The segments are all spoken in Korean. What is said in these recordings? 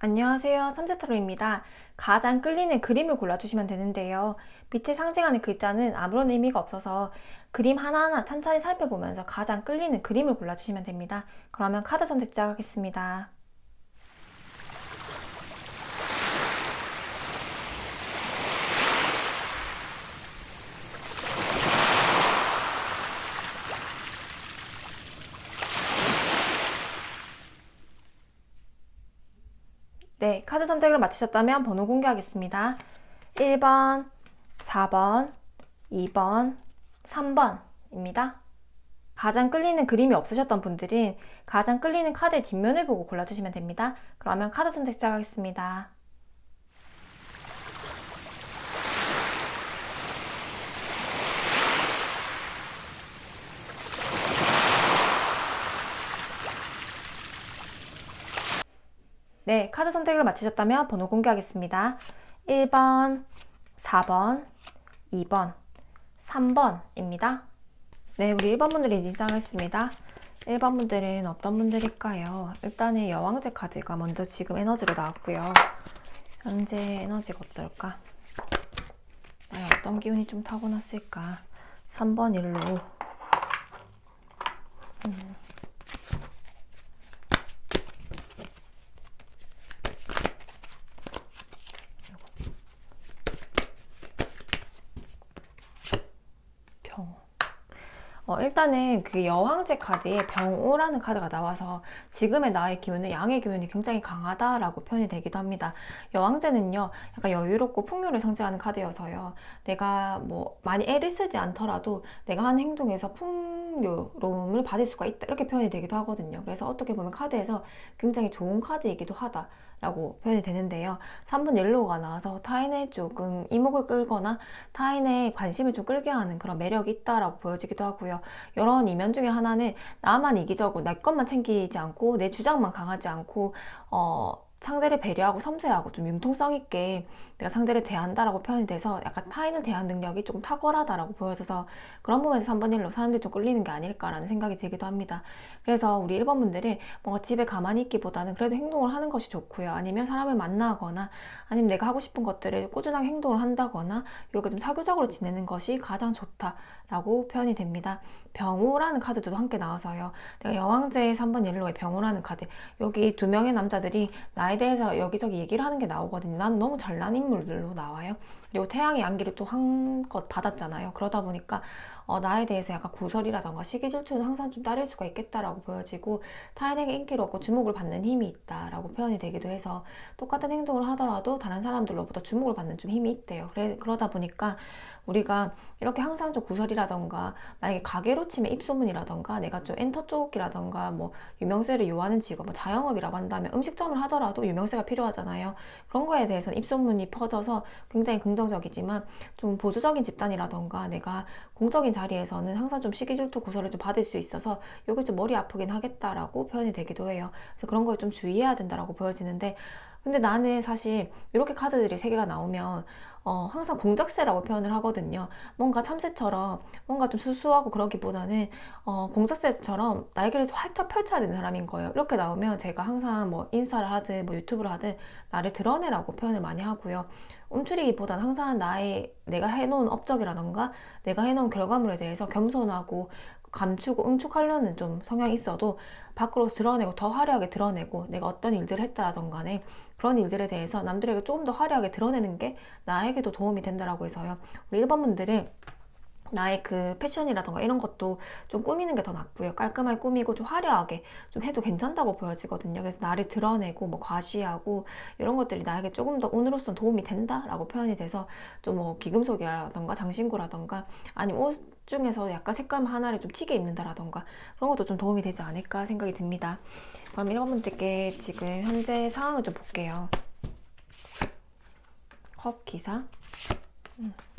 안녕하세요. 삼재타로입니다. 가장 끌리는 그림을 골라주시면 되는데요. 밑에 상징하는 글자는 아무런 의미가 없어서 그림 하나하나 천천히 살펴보면서 가장 끌리는 그림을 골라주시면 됩니다. 그러면 카드 선택 시작하겠습니다. 네, 카드 선택을 마치셨다면 번호 공개하겠습니다. 1번, 4번, 2번, 3번입니다. 가장 끌리는 그림이 없으셨던 분들은 가장 끌리는 카드의 뒷면을 보고 골라주시면 됩니다. 그러면 카드 선택 시작하겠습니다. 네, 카드 선택을 마치셨다면 번호 공개하겠습니다. 1번, 4번, 2번, 3번입니다. 네, 우리 1번 분들이 인사하겠습니다. 1번 분들은 어떤 분들일까요? 일단은 여왕제 카드가 먼저 지금 에너지로 나왔고요. 현재 에너지가 어떨까? 나의 어떤 기운이 좀 타고났을까? 3번 일로 일단은 그 여왕제 카드에 병오라는 카드가 나와서 지금의 나의 기운은 양의 기운이 굉장히 강하다라고 표현이 되기도 합니다. 여왕제는요, 약간 여유롭고 풍요를 상징하는 카드여서요. 내가 뭐 많이 애를 쓰지 않더라도 내가 하는 행동에서 풍요로움을 받을 수가 있다. 이렇게 표현이 되기도 하거든요. 그래서 어떻게 보면 카드에서 굉장히 좋은 카드이기도 하다. 라고 표현이 되는데요. 3번 옐로우가 나와서 타인의 조금 이목을 끌거나 타인의 관심을 좀 끌게 하는 그런 매력이 있다라고 보여지기도 하고요. 이런 이면 중에 하나는 나만 이기적으로 내 것만 챙기지 않고 내 주장만 강하지 않고 상대를 배려하고 섬세하고 좀 융통성 있게 내가 상대를 대한다라고 표현이 돼서 약간 타인을 대한 능력이 조금 탁월하다라고 보여져서 그런 부분에서 3번 일로 사람들이 좀 끌리는 게 아닐까라는 생각이 들기도 합니다. 그래서 우리 1번 분들이 뭔가 집에 가만히 있기보다는 그래도 행동을 하는 것이 좋고요. 아니면 사람을 만나거나 아니면 내가 하고 싶은 것들을 꾸준하게 행동을 한다거나 이렇게 좀 사교적으로 지내는 것이 가장 좋다라고 표현이 됩니다. 병호라는 카드도 함께 나와서요. 내가 여왕제의 3번 옐로우의 병호라는 카드, 여기 두 명의 남자들이 나에 대해서 여기저기 얘기를 하는 게 나오거든요. 나는 너무 잘난 인물들로 나와요. 그리고 태양의 양기를 또 한껏 받았잖아요. 그러다 보니까 나에 대해서 약간 구설이라던가 시기 질투는 항상 좀 따를 수가 있겠다라고 보여지고 타인에게 인기를 얻고 주목을 받는 힘이 있다라고 표현이 되기도 해서 똑같은 행동을 하더라도 다른 사람들로부터 주목을 받는 좀 힘이 있대요. 그러다 보니까 우리가 이렇게 항상 좀 구설이라던가 만약에 가게로 치면 입소문이라던가 내가 좀 엔터 쪽이라던가 뭐 유명세를 요하는 직업, 뭐 자영업이라고 한다면 음식점을 하더라도 유명세가 필요하잖아요. 그런 거에 대해서는 입소문이 퍼져서 굉장히 긍정적이지만 좀 보수적인 집단이라던가 내가 공적인 자리에서는 항상 좀 시기 질투 구설을 좀 받을 수 있어서 이게 좀 머리 아프긴 하겠다라고 표현이 되기도 해요. 그래서 그런 거에 좀 주의해야 된다라고 보여지는데 근데 나는 사실 이렇게 카드들이 세 개가 나오면 항상 공작새라고 표현을 하거든요. 뭔가 참새처럼 뭔가 좀 수수하고 그러기보다는 공작새처럼 날개를 활짝 펼쳐야 되는 사람인 거예요. 이렇게 나오면 제가 항상 뭐 인스타를 하든 뭐 유튜브를 하든 나를 드러내라고 표현을 많이 하고요. 움츠리기보다는 항상 내가 해놓은 업적이라던가 내가 해놓은 결과물에 대해서 겸손하고 감추고 응축하려는 좀 성향이 있어도 밖으로 드러내고 더 화려하게 드러내고 내가 어떤 일들을 했다라던 간에 그런 일들에 대해서 남들에게 조금 더 화려하게 드러내는 게 나에게도 도움이 된다라고 해서요. 우리 1번 분들은 나의 그 패션이라던가 이런 것도 좀 꾸미는 게 더 낫고요. 깔끔하게 꾸미고 좀 화려하게 좀 해도 괜찮다고 보여지거든요. 그래서 나를 드러내고 뭐 과시하고 이런 것들이 나에게 조금 더 운으로서 도움이 된다라고 표현이 돼서 좀 뭐 귀금속이라던가 장신구라던가 아니면 옷 중에서 약간 색감 하나를 좀 튀게 입는다라던가 그런 것도 좀 도움이 되지 않을까 생각이 듭니다. 그럼 1번 분들께 지금 현재 상황을 좀 볼게요. 컵 기사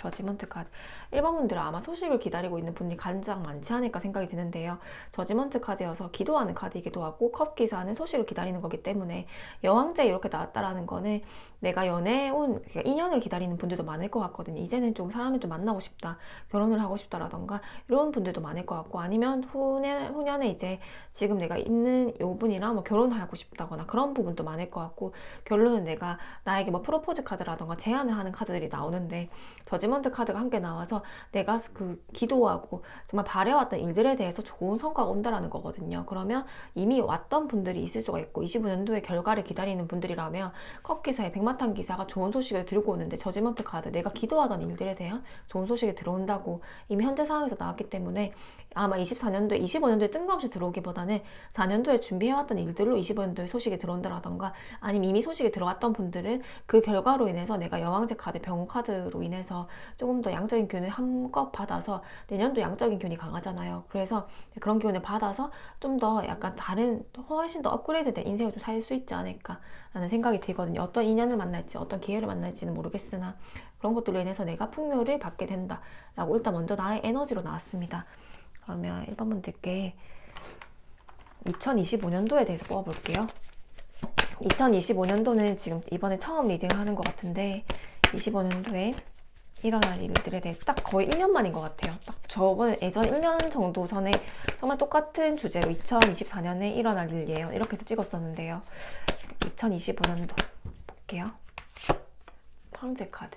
저지먼트 카드. 1번 분들은 아마 소식을 기다리고 있는 분이 가장 많지 않을까 생각이 드는데요. 저지먼트 카드여서 기도하는 카드이기도 하고 컵 기사는 소식을 기다리는 거기 때문에 여왕제 이렇게 나왔다라는 거는 내가 연애운, 그러니까 인연을 기다리는 분들도 많을 것 같거든요. 이제는 좀 사람을 좀 만나고 싶다, 결혼을 하고 싶다라던가 이런 분들도 많을 것 같고, 아니면 후년에 이제 지금 내가 있는 요 분이랑 뭐 결혼하고 싶다거나 그런 부분도 많을 것 같고, 결론은 내가 나에게 뭐 프로포즈 카드라던가 제안을 하는 카드들이 나오는데 저지먼트 카드가 함께 나와서 내가 그 기도하고 정말 바래왔던 일들에 대해서 좋은 성과가 온다라는 거거든요. 그러면 이미 왔던 분들이 있을 수가 있고 25년도에 결과를 기다리는 분들이라면 컵 기사에 백마탄 기사가 좋은 소식을 들고 오는데 저지먼트 카드, 내가 기도하던 일들에 대한 좋은 소식이 들어온다고 이미 현재 상황에서 나왔기 때문에 아마 24년도에 25년도에 뜬금없이 들어오기보다는 4년도에 준비해왔던 일들로 25년도에 소식이 들어온다라던가, 아니면 이미 소식이 들어왔던 분들은 그 결과로 인해서 내가 여왕제 카드, 병호 카드로 인해서 조금 더 양적인 기운을 한껏 받아서, 내년도 양적인 기운이 강하잖아요. 그래서 그런 기운을 받아서 좀 더 약간 다른 훨씬 더 업그레이드된 인생을 좀 살 수 있지 않을까라는 생각이 들거든요. 어떤 인연을 만날지 어떤 기회를 만날지는 모르겠으나 그런 것들로 인해서 내가 풍요를 받게 된다라고 일단 먼저 나의 에너지로 나왔습니다. 그러면 1번 분들께 2025년도에 대해서 뽑아볼게요. 2025년도는 지금 이번에 처음 리딩을 하는 것 같은데 25년도에 일어날 일들에 대해서 딱 거의 1년 만인 것 같아요. 딱 저번에 예전 1년 정도 전에 정말 똑같은 주제로 2024년에 일어날 일이에요. 이렇게 해서 찍었었는데요. 2025년도 볼게요. 황제 카드.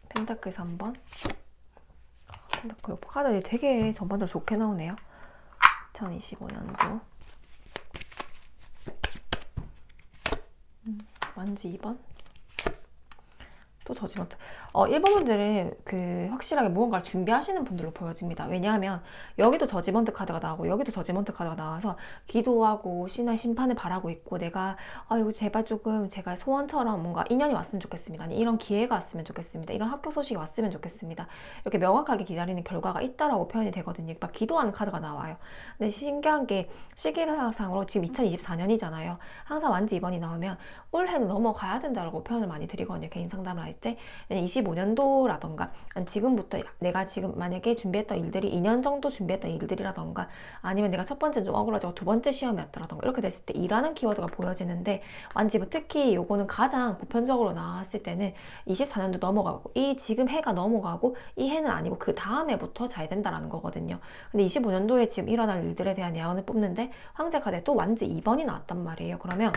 펜타클 3번. 펜타클 카드들이 되게 전반적으로 좋게 나오네요. 2025년도. 완지 2번. 또 저지먼트. 1번 분들은 그 확실하게 무언가를 준비하시는 분들로 보여집니다. 왜냐하면 여기도 저지먼트 카드가 나오고 여기도 저지먼트 카드가 나와서 기도하고 신의 심판을 바라고 있고, 내가 이거 제발 조금 제가 소원처럼 뭔가 인연이 왔으면 좋겠습니다. 아니 이런 기회가 왔으면 좋겠습니다. 이런 합격 소식이 왔으면 좋겠습니다. 이렇게 명확하게 기다리는 결과가 있다라고 표현이 되거든요. 막 기도하는 카드가 나와요. 근데 신기한 게 시기상으로 지금 2024년이잖아요. 항상 완지 2번이 나오면 올해는 넘어가야 된다라고 표현을 많이 드리거든요. 개인 상담을 할 때. 25년도라던가 지금부터 내가 지금 만약에 준비했던 일들이 2년 정도 준비했던 일들이라던가, 아니면 내가 첫 번째 좀 억울하지고 두 번째 시험이었다라던가 이렇게 됐을 때 일하는 키워드가 보여지는데, 완지부 특히 요거는 가장 보편적으로 나왔을 때는 24년도 넘어가고 이 지금 해가 넘어가고 이 해는 아니고 그 다음 해부터 잘 된다라는 거거든요. 근데 25년도에 지금 일어날 일들에 대한 예언을 뽑는데 황제 카드에 또 완지 2번이 나왔단 말이에요. 그러면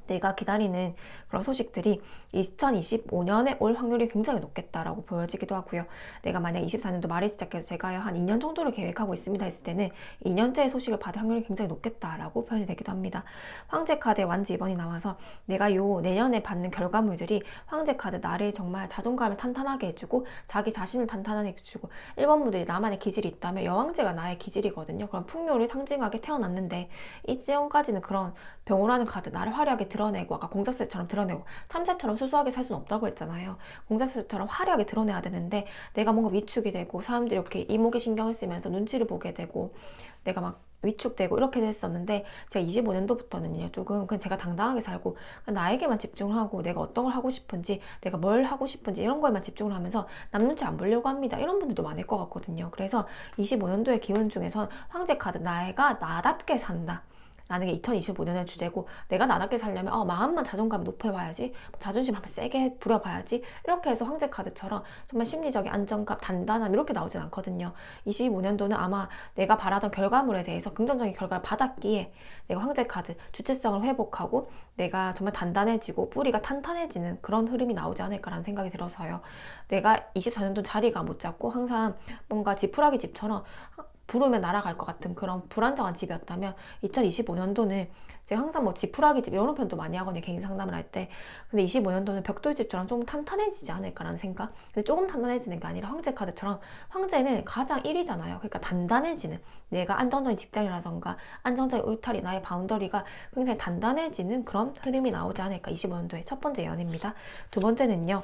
내가 기다리는 그런 소식들이 2025년에 올 확률이 굉장히 높겠다라고 보여지기도 하고요. 내가 만약 24년도 말에 시작해서 제가 한 2년 정도를 계획하고 있습니다 했을 때는 2년째의 소식을 받을 확률이 굉장히 높겠다라고 표현이 되기도 합니다. 황제 카드에 완지 2번이 나와서 내가 요 내년에 받는 결과물들이 황제 카드 나를 정말 자존감을 탄탄하게 해주고 자기 자신을 탄탄하게 해주고, 1번 분들이 나만의 기질이 있다면 여왕제가 나의 기질이거든요. 그럼 풍요를 상징하게 태어났는데 이제까지는 그런 병호라는 카드, 나를 화려하게 드러내고 아까 공작새처럼 드러내고, 참새처럼 수수하게 살 수는 없다고 했잖아요. 공작새처럼 화려하게 드러내야 되는데 내가 뭔가 위축이 되고 사람들이 이렇게 이목에 신경을 쓰면서 눈치를 보게 되고 내가 막 위축되고 이렇게 됐었는데, 제가 25년도부터는요 조금 그냥 제가 당당하게 살고 나에게만 집중을 하고 내가 어떤 걸 하고 싶은지 내가 뭘 하고 싶은지 이런 거에만 집중을 하면서 남 눈치 안 보려고 합니다. 이런 분들도 많을 것 같거든요. 그래서 25년도의 기운 중에서 황제 카드, 나가 나답게 산다 라는 게 2025년의 주제고, 내가 나답게 살려면 마음만 자존감을 높여봐야지, 자존심 한번 세게 부려봐야지, 이렇게 해서 황제 카드처럼 정말 심리적인 안정감, 단단함 이렇게 나오진 않거든요. 25년도는 아마 내가 바라던 결과물에 대해서 긍정적인 결과를 받았기에 내가 황제 카드 주체성을 회복하고 내가 정말 단단해지고 뿌리가 탄탄해지는 그런 흐름이 나오지 않을까라는 생각이 들어서요. 내가 24년도 자리가 못 잡고 항상 뭔가 지푸라기 집처럼 부르면 날아갈 것 같은 그런 불안정한 집이었다면, 2025년도는 제가 항상 뭐 지푸라기 집 이런 표현도 많이 하거든요, 개인 상담을 할 때. 근데 25년도는 벽돌집처럼 조금 탄탄해지지 않을까라는 생각. 근데 조금 탄탄해지는 게 아니라 황제 카드처럼 황제는 가장 1위잖아요. 그러니까 단단해지는, 내가 안정적인 직장이라던가 안정적인 울타리, 나의 바운더리가 굉장히 단단해지는 그런 흐름이 나오지 않을까. 25년도에 첫 번째 예언입니다. 두 번째는요,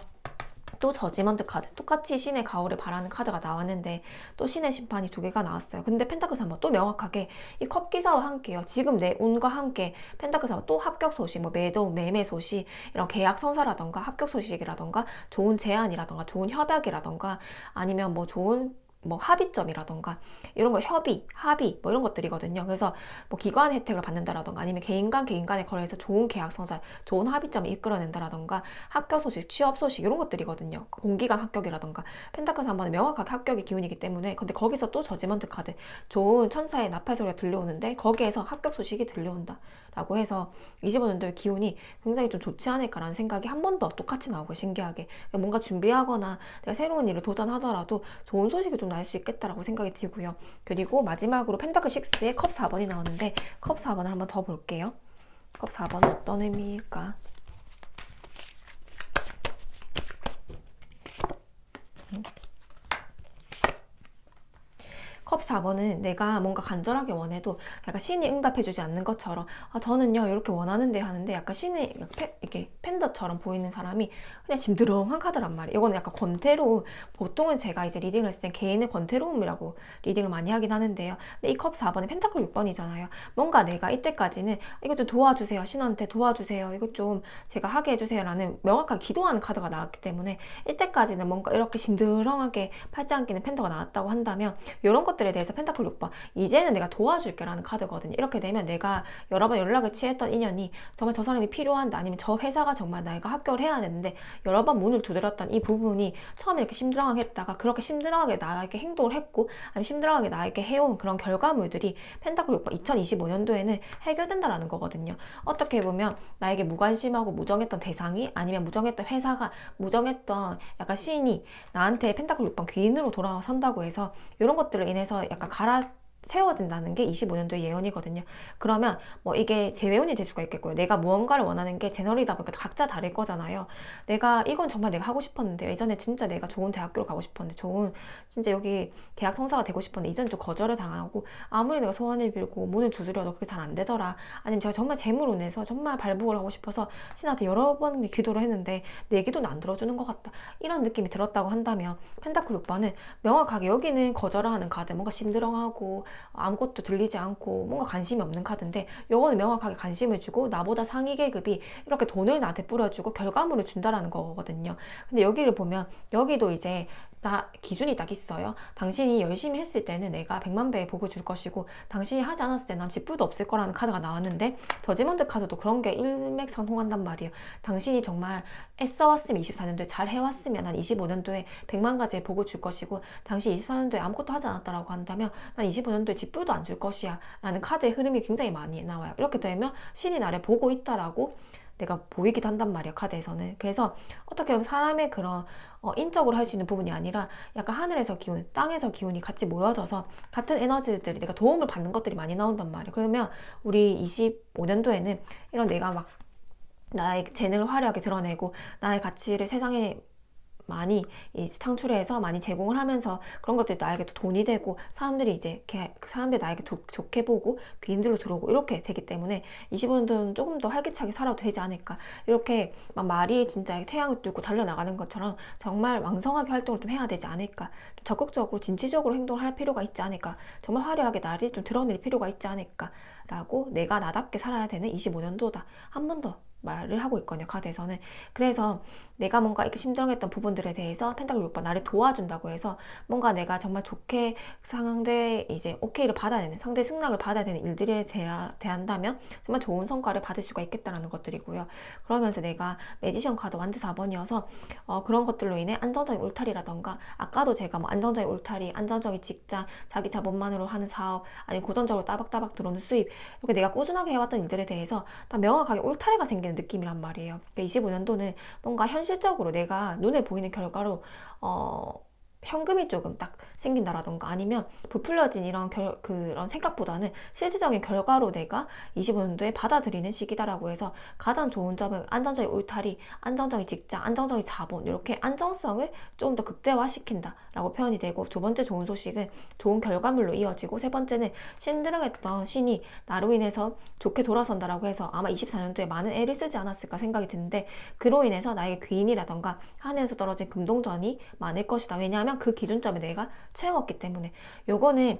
또 저지먼트 카드, 똑같이 신의 가호를 바라는 카드가 나왔는데 또 신의 심판이 두 개가 나왔어요. 근데 펜타클 3번 또 명확하게 이 컵 기사와 함께요. 지금 내 운과 함께 펜타클 3번 또 합격 소식, 뭐 매도, 매매 소식, 이런 계약 성사라던가 합격 소식이라던가 좋은 제안이라던가 좋은 협약이라던가 아니면 뭐 좋은 뭐 합의점이라던가 이런 거 협의, 합의 뭐 이런 것들이거든요. 그래서 뭐 기관 혜택을 받는다라던가 아니면 개인 간의 거래에서 좋은 계약 성사, 좋은 합의점을 이끌어낸다라던가 합격 소식, 취업 소식 이런 것들이거든요. 공기간 합격이라던가 펜타클 3번은 명확하게 합격의 기운이기 때문에 근데 거기서 또 저지먼트 카드 좋은 천사의 나팔 소리가 들려오는데 거기에서 합격 소식이 들려온다. 라고 해서 25년도의 기운이 굉장히 좀 좋지 않을까라는 생각이 한 번 더 똑같이 나오고 신기하게 뭔가 준비하거나 내가 새로운 일을 도전하더라도 좋은 소식이 좀 날 수 있겠다라고 생각이 들고요. 그리고 마지막으로 펜타클 6의 컵 4번이 나오는데 컵 4번을 한번 더 볼게요. 컵 4번은 어떤 의미일까? 컵 4번은 내가 뭔가 간절하게 원해도 약간 신이 응답해주지 않는 것처럼 저는요 이렇게 원하는데 하는데 약간 신이 이렇게 팬더처럼 보이는 사람이 그냥 짐드렁한 카드란 말이에요. 이거는 약간 권태로움, 보통은 제가 이제 리딩을 했을 때 개인의 권태로움이라고 리딩을 많이 하긴 하는데요. 근데 이 컵 4번이 펜타클 6번이잖아요. 뭔가 내가 이때까지는 이거 좀 도와주세요, 신한테 도와주세요, 이거 좀 제가 하게 해주세요 라는 명확하게 기도하는 카드가 나왔기 때문에 이때까지는 뭔가 이렇게 심드렁하게 팔짱 끼는 팬더가 나왔다고 한다면 이런 것들에 대해서 펜타클 6번 이제는 내가 도와줄게 라는 카드거든요. 이렇게 되면 내가 여러 번 연락을 취했던 인연이 정말 저 사람이 필요한데 아니면 저 회사가 정말 내가 합격을 해야 되는데 여러 번 문을 두드렸던 이 부분이 처음에 이렇게 심드렁하게 했다가 그렇게 심드렁하게 나에게 행동을 했고 아니면 심드렁하게 나에게 해온 그런 결과물들이 펜타클 6번 2025년도에는 해결된다라는 거거든요. 어떻게 보면 나에게 무관심하고 무정했던 대상이 아니면 무정했던 회사가 무정했던 약간 신이 나한테 펜타클 6번 귀인으로 돌아선다고 해서 이런 것들을 인해서 약간 세워진다는 게 25년도의 예언이거든요. 그러면 뭐 이게 재회운이 될 수가 있겠고요. 내가 무언가를 원하는 게 제너럴이다 보니까 각자 다를 거잖아요. 내가 이건 정말 내가 하고 싶었는데 예전에 진짜 내가 좋은 대학교를 가고 싶었는데 좋은 진짜 여기 계약 성사가 되고 싶었는데 이전 좀 거절을 당하고 아무리 내가 소원을 빌고 문을 두드려도 그게 잘 안 되더라. 아니면 제가 정말 재물운에서 정말 발복을 하고 싶어서 신한테 여러 번 기도를 했는데 내 기도는 안 들어주는 것 같다. 이런 느낌이 들었다고 한다면 펜타클 6번은 명확하게 여기는 거절하는 카드 뭔가 심드렁하고 아무것도 들리지 않고 뭔가 관심이 없는 카드인데 요거는 명확하게 관심을 주고 나보다 상위 계급이 이렇게 돈을 나한테 뿌려주고 결과물을 준다라는 거거든요. 근데 여기를 보면 여기도 이제 기준이 딱 있어요. 당신이 열심히 했을 때는 내가 100만 배의 복을 줄 것이고 당신이 하지 않았을 때 난 지뿔도 없을 거라는 카드가 나왔는데 저지먼트 카드도 그런 게 일맥상통한단 말이에요. 당신이 정말 애써왔으면 24년도에 잘 해왔으면 난 25년도에 100만 가지의 복을 줄 것이고 당신 24년도에 아무것도 하지 않았다라고 한다면 난 25년도에 지뿔도 안 줄 것이야 라는 카드의 흐름이 굉장히 많이 나와요. 이렇게 되면 신이 나를 보고 있다라고 내가 보이기도 한단 말이야, 카드에서는. 그래서 어떻게 보면 사람의 그런 인적으로 할 수 있는 부분이 아니라 약간 하늘에서 기운, 땅에서 기운이 같이 모여져서 같은 에너지들이 내가 도움을 받는 것들이 많이 나온단 말이야. 그러면 우리 25년도에는 이런 내가 막 나의 재능을 화려하게 드러내고 나의 가치를 세상에 많이 창출해서 많이 제공을 하면서 그런 것들이 나에게 또 돈이 되고 사람들이 이제 사람들이 나에게 좋게 보고 귀인들로 들어오고 이렇게 되기 때문에 25년도는 조금 더 활기차게 살아도 되지 않을까. 이렇게 막 말이 진짜 태양을 뚫고 달려나가는 것처럼 정말 왕성하게 활동을 좀 해야 되지 않을까. 좀 적극적으로 진취적으로 행동을 할 필요가 있지 않을까. 정말 화려하게 나를 좀 드러낼 필요가 있지 않을까 라고 내가 나답게 살아야 되는 25년도다. 한 번 더 말을 하고 있거든요, 카드에서는. 그래서 내가 뭔가 이렇게 심드렁했던 부분들에 대해서 펜타클 6번 나를 도와준다고 해서 뭔가 내가 정말 좋게 상대 이제 오케이를 받아야 되는 상대 승낙을 받아야 되는 일들에 대한다면 정말 좋은 성과를 받을 수가 있겠다라는 것들이고요. 그러면서 내가 매지션 카드 완즈 4번이어서 그런 것들로 인해 안정적인 울타리라던가 아까도 제가 뭐 안정적인 울타리, 안정적인 직장, 자기 자본만으로 하는 사업 아니면 고정적으로 따박따박 들어오는 수입 이렇게 내가 꾸준하게 해왔던 일들에 대해서 다 명확하게 울타리가 생기는 느낌이란 말이에요. 그러니까 25년도는 뭔가 현실적으로 내가 눈에 보이는 결과로 현금이 조금 딱 생긴다라던가 아니면 부풀려진 그런 생각보다는 실질적인 결과로 내가 25년도에 받아들이는 시기다라고 해서 가장 좋은 점은 안정적인 울타리, 안정적인 직장, 안정적인 자본 이렇게 안정성을 조금 더 극대화시킨다라고 표현이 되고 두 번째 좋은 소식은 좋은 결과물로 이어지고 세 번째는 신드랑했던 신이 나로 인해서 좋게 돌아선다라고 해서 아마 24년도에 많은 애를 쓰지 않았을까 생각이 드는데 그로 인해서 나에게 귀인이라던가 하늘에서 떨어진 금동전이 많을 것이다. 왜냐하면 그 기준점에 내가 채웠기 때문에 요거는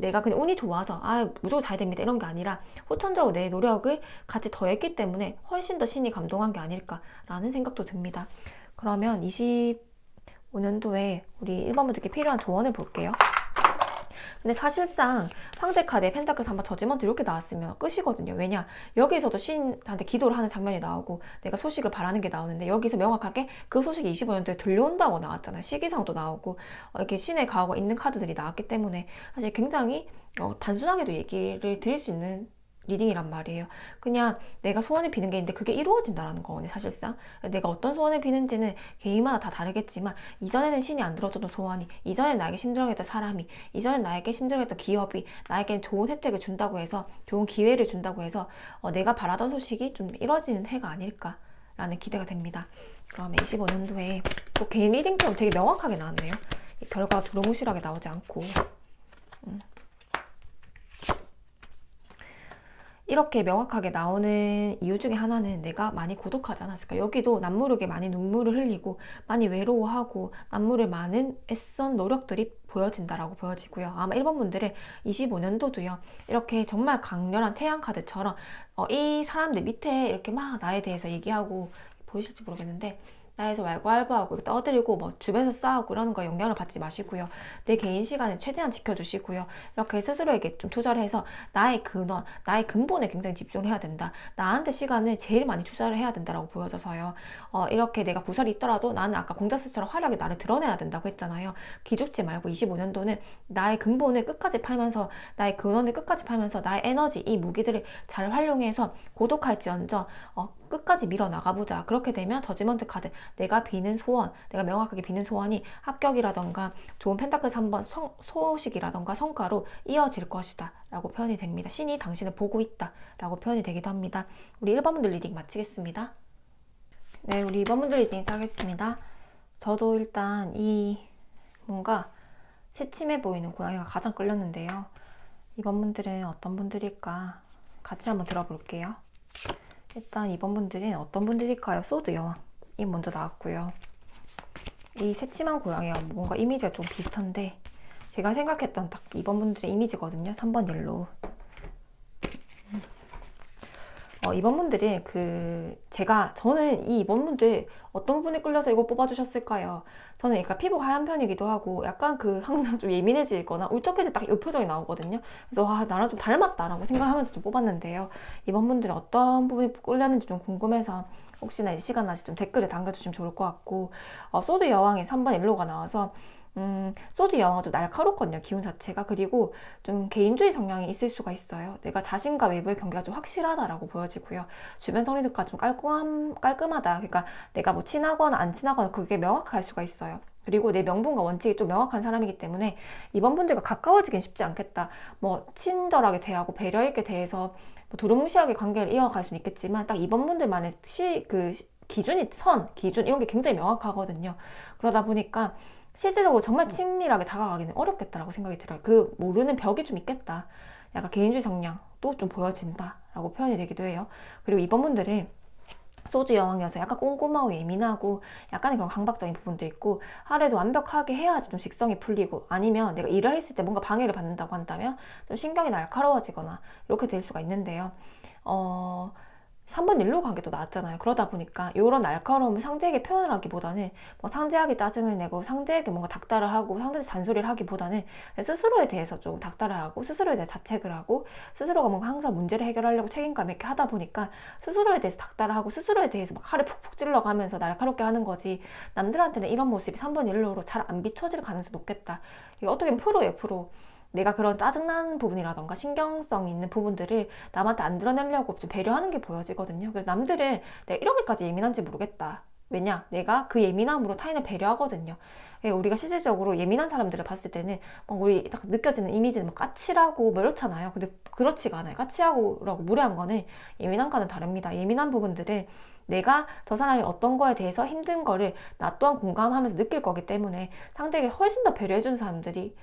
내가 그냥 운이 좋아서 무조건 잘 됩니다 이런 게 아니라 후천적으로 내 노력을 같이 더했기 때문에 훨씬 더 신이 감동한 게 아닐까라는 생각도 듭니다. 그러면 25년도에 우리 1번분들께 필요한 조언을 볼게요. 근데 사실상 황제 카드에 펜타클 3번 저지먼트 이렇게 나왔으면 끝이거든요. 왜냐? 여기서도 신한테 기도를 하는 장면이 나오고 내가 소식을 바라는 게 나오는데 여기서 명확하게 그 소식이 25년도에 들려온다고 나왔잖아요. 시기상도 나오고 이렇게 신의 가호가 있는 카드들이 나왔기 때문에 사실 굉장히 단순하게도 얘기를 드릴 수 있는 리딩이란 말이에요. 그냥 내가 소원을 비는 게 있는데 그게 이루어진다라는 거거든요. 사실상 내가 어떤 소원을 비는지는 개인마다 다 다르겠지만 이전에는 신이 안 들어줬던 소원이, 이전에 나에게 힘들어했던 사람이, 이전에 나에게 힘들어했던 기업이 나에게 좋은 혜택을 준다고 해서, 좋은 기회를 준다고 해서 내가 바라던 소식이 좀 이루어지는 해가 아닐까라는 기대가 됩니다. 그러면 25년도에 또 개인 리딩처럼 되게 명확하게 나왔네요. 결과가 두루뭉실하게 나오지 않고 이렇게 명확하게 나오는 이유 중에 하나는 내가 많이 고독하지 않았을까. 여기도 남모르게 많이 눈물을 흘리고 많이 외로워하고 남모를 많은 애써 노력들이 보여진다라고 보여지고요. 아마 1번 분들은 25년도도요. 이렇게 정말 강렬한 태양 카드처럼 이 사람들 밑에 이렇게 막 나에 대해서 얘기하고 보이실지 모르겠는데 나에서 왈가왈부하고 떠들고 뭐 주변에서 싸우고 이러는 거에 영향을 받지 마시고요. 내 개인 시간을 최대한 지켜주시고요. 이렇게 스스로에게 좀 투자를 해서 나의 근원, 나의 근본에 굉장히 집중을 해야 된다. 나한테 시간을 제일 많이 투자를 해야 된다라고 보여져서요. 이렇게 내가 부설이 있더라도 나는 아까 공자스처럼 화려하게 나를 드러내야 된다고 했잖아요. 기죽지 말고 25년도는 나의 근본을 끝까지 팔면서 나의 근원을 끝까지 팔면서 나의 에너지, 이 무기들을 잘 활용해서 고독할지언정 끝까지 밀어나가보자. 그렇게 되면 저지먼트 카드, 내가 비는 소원, 내가 명확하게 비는 소원이 합격이라던가 좋은 펜타클 3번 소식이라던가 성과로 이어질 것이다 라고 표현이 됩니다. 신이 당신을 보고 있다 라고 표현이 되기도 합니다. 우리 1번분들 리딩 마치겠습니다. 네, 우리 2번분들 리딩 하겠습니다. 저도 일단 이 뭔가 새침해 보이는 고양이가 가장 끌렸는데요. 2번분들은 어떤 분들일까 같이 한번 들어볼게요. 일단 2번 분들은 어떤 분들일까요? 소드 여왕이 먼저 나왔고요. 이 새침한 고양이와 뭔가 이미지가 좀 비슷한데 제가 생각했던 딱 2번 분들의 이미지거든요. 3번 옐로우. 2번 분들이 저는 이 2번 분들 어떤 분이 끌려서 이거 뽑아주셨을까요? 저는 약간 피부가 하얀 편이기도 하고 약간 항상 좀 예민해지거나 울적해질 딱 이 표정이 나오거든요. 그래서 와, 나랑 좀 닮았다라고 생각하면서 좀 뽑았는데요. 이번 분들은 어떤 부분이 끌렸는지 좀 궁금해서 혹시나 이제 시간 나시 좀 댓글에 남겨주시면 좋을 것 같고 소드 여왕의 3번 옐로우가 나와서 소드 여왕은 좀 날카롭거든요. 기운 자체가. 그리고 좀 개인주의 성향이 있을 수가 있어요. 내가 자신과 외부의 경계가 좀 확실하다라고 보여지고요. 주변 성리들과 좀 깔끔하다. 그러니까 내가 뭐 친하거나 안 친하거나 그게 명확할 수가 있어요. 그리고 내 명분과 원칙이 좀 명확한 사람이기 때문에 이번 분들과 가까워지긴 쉽지 않겠다. 뭐 친절하게 대하고 배려 있게 대해서 뭐 두루뭉실하게 관계를 이어갈 수는 있겠지만 딱 이번 분들만의 기준 이런 게 굉장히 명확하거든요. 그러다 보니까 실질적으로 정말 친밀하게 다가가기는 어렵겠다라고 생각이 들어요. 모르는 벽이 좀 있겠다. 약간 개인주의 성향도 좀 보여진다라고 표현이 되기도 해요. 그리고 이번 분들은 소주 여왕이어서 약간 꼼꼼하고 예민하고 약간의 그런 강박적인 부분도 있고 하루에도 완벽하게 해야지 좀 직성이 풀리고 아니면 내가 일을 했을 때 뭔가 방해를 받는다고 한다면 좀 신경이 날카로워지거나 이렇게 될 수가 있는데요. 3번 옐로우 관계도 나왔잖아요. 그러다 보니까 이런 날카로움을 상대에게 표현을 하기보다는 뭐 상대에게 짜증을 내고 상대에게 뭔가 닥달을 하고 상대한테 잔소리를 하기보다는 스스로에 대해서 좀 닥달을 하고 스스로에 대해 자책을 하고 스스로가 뭔가 항상 문제를 해결하려고 책임감 있게 하다 보니까 스스로에 대해서 닥달을 하고 스스로에 대해서 막 칼을 푹푹 찔러가면서 날카롭게 하는 거지 남들한테는 이런 모습이 3번 옐로우로 잘 안 비춰질 가능성이 높겠다. 이게 어떻게 보면 프로예요, 프로. 내가 그런 짜증나는 부분이라던가 신경성 있는 부분들을 남한테 안 드러내려고 좀 배려하는 게 보여지거든요. 그래서 남들은 내가 이렇게까지 예민한지 모르겠다. 왜냐? 내가 그 예민함으로 타인을 배려하거든요. 우리가 실질적으로 예민한 사람들을 봤을 때는 막 우리 딱 느껴지는 이미지는 막 까칠하고 뭐 이렇잖아요. 근데 그렇지가 않아요. 까칠하고라고 무례한 거는 예민함과는 다릅니다. 예민한 부분들은 내가 저 사람이 어떤 거에 대해서 힘든 거를 나 또한 공감하면서 느낄 거기 때문에 상대에게 훨씬 더 배려해주는 사람들이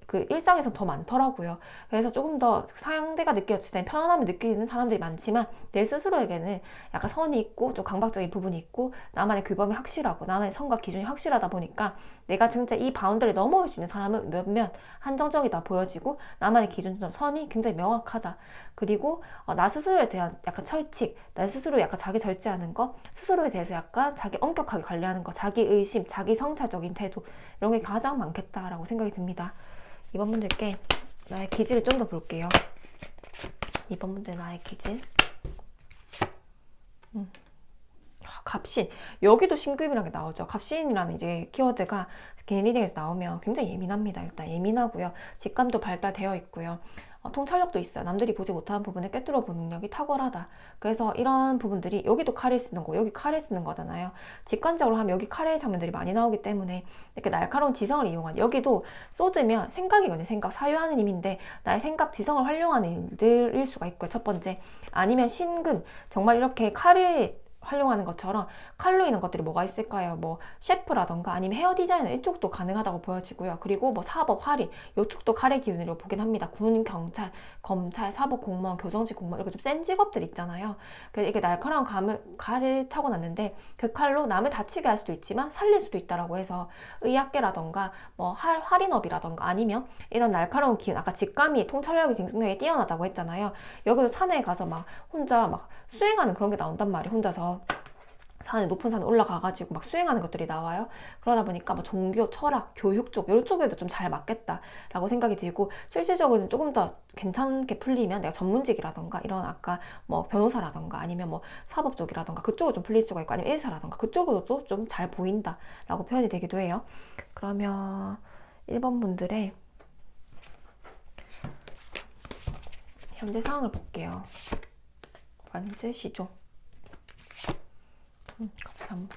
그 일상에서 더 많더라고요. 그래서 조금 더 상대가 느꼈을 때 편안함을 느끼는 사람들이 많지만 내 스스로에게는 약간 선이 있고 좀 강박적인 부분이 있고 나만의 규범이 확실하고 나만의 선과 기준이 확실하다 보니까 내가 진짜 이 바운더리를 넘어올 수 있는 사람은 몇몇 한정적이다 보여지고 나만의 기준점 선이 굉장히 명확하다. 그리고 나 스스로에 대한 약간 철칙, 나 스스로 약간 자기 절제하는 거, 스스로에 대해서 약간 자기 엄격하게 관리하는 거, 자기 의심, 자기 성찰적인 태도 이런 게 가장 많겠다라고 생각이 듭니다. 이번 분들께 나의 기질을 좀 더 볼게요. 이번 분들 나의 기질. 갑신. 여기도 신급이라는 게 나오죠. 갑신이라는 이제 키워드가 개인 리딩에서 나오면 굉장히 예민합니다. 일단 예민하고요. 직감도 발달되어 있고요. 통찰력도 있어요. 남들이 보지 못하는 부분을 꿰뚫어 보는 능력이 탁월하다. 그래서 이런 부분들이 여기도 칼을 쓰는 거, 여기 칼을 쓰는 거잖아요. 직관적으로 하면 여기 칼의 장면들이 많이 나오기 때문에 이렇게 날카로운 지성을 이용한 여기도 쏟으면 생각이거든요. 생각, 사유하는 힘인데 나의 생각, 지성을 활용하는 일들일 수가 있고요. 첫 번째. 아니면 신금, 정말 이렇게 칼을 활용하는 것처럼 칼로 있는 것들이 뭐가 있을까요? 뭐 셰프라던가 아니면 헤어 디자이너 이쪽도 가능하다고 보여지고요. 그리고 뭐 사법, 활인 이쪽도 칼의 기운으로 보긴 합니다. 군, 경찰, 검찰, 사법 공무원, 교정직 공무원 이렇게 좀 센 직업들 있잖아요. 그래서 이렇게 날카로운 칼을 타고났는데 그 칼로 남을 다치게 할 수도 있지만 살릴 수도 있다라고 해서 의학계라던가 뭐 할인업이라던가 아니면 이런 날카로운 기운 아까 직감이 통찰력이 굉장히 뛰어나다고 했잖아요. 여기도 산에 가서 막 혼자 막 수행하는 그런 게 나온단 말이에요. 혼자서 산에 높은 산에 올라가가지고 막 수행하는 것들이 나와요. 그러다 보니까 뭐 종교, 철학, 교육 쪽 이런 쪽에도 좀 잘 맞겠다라고 생각이 들고 실질적으로는 조금 더 괜찮게 풀리면 내가 전문직이라던가 이런 아까 뭐 변호사라던가 아니면 뭐 사법 쪽이라던가 그쪽으로 좀 풀릴 수가 있고 아니면 일사라던가 그쪽으로도 좀 잘 보인다라고 표현이 되기도 해요. 그러면 1번 분들의 현재 상황을 볼게요. 완즈 시조. 갑삼.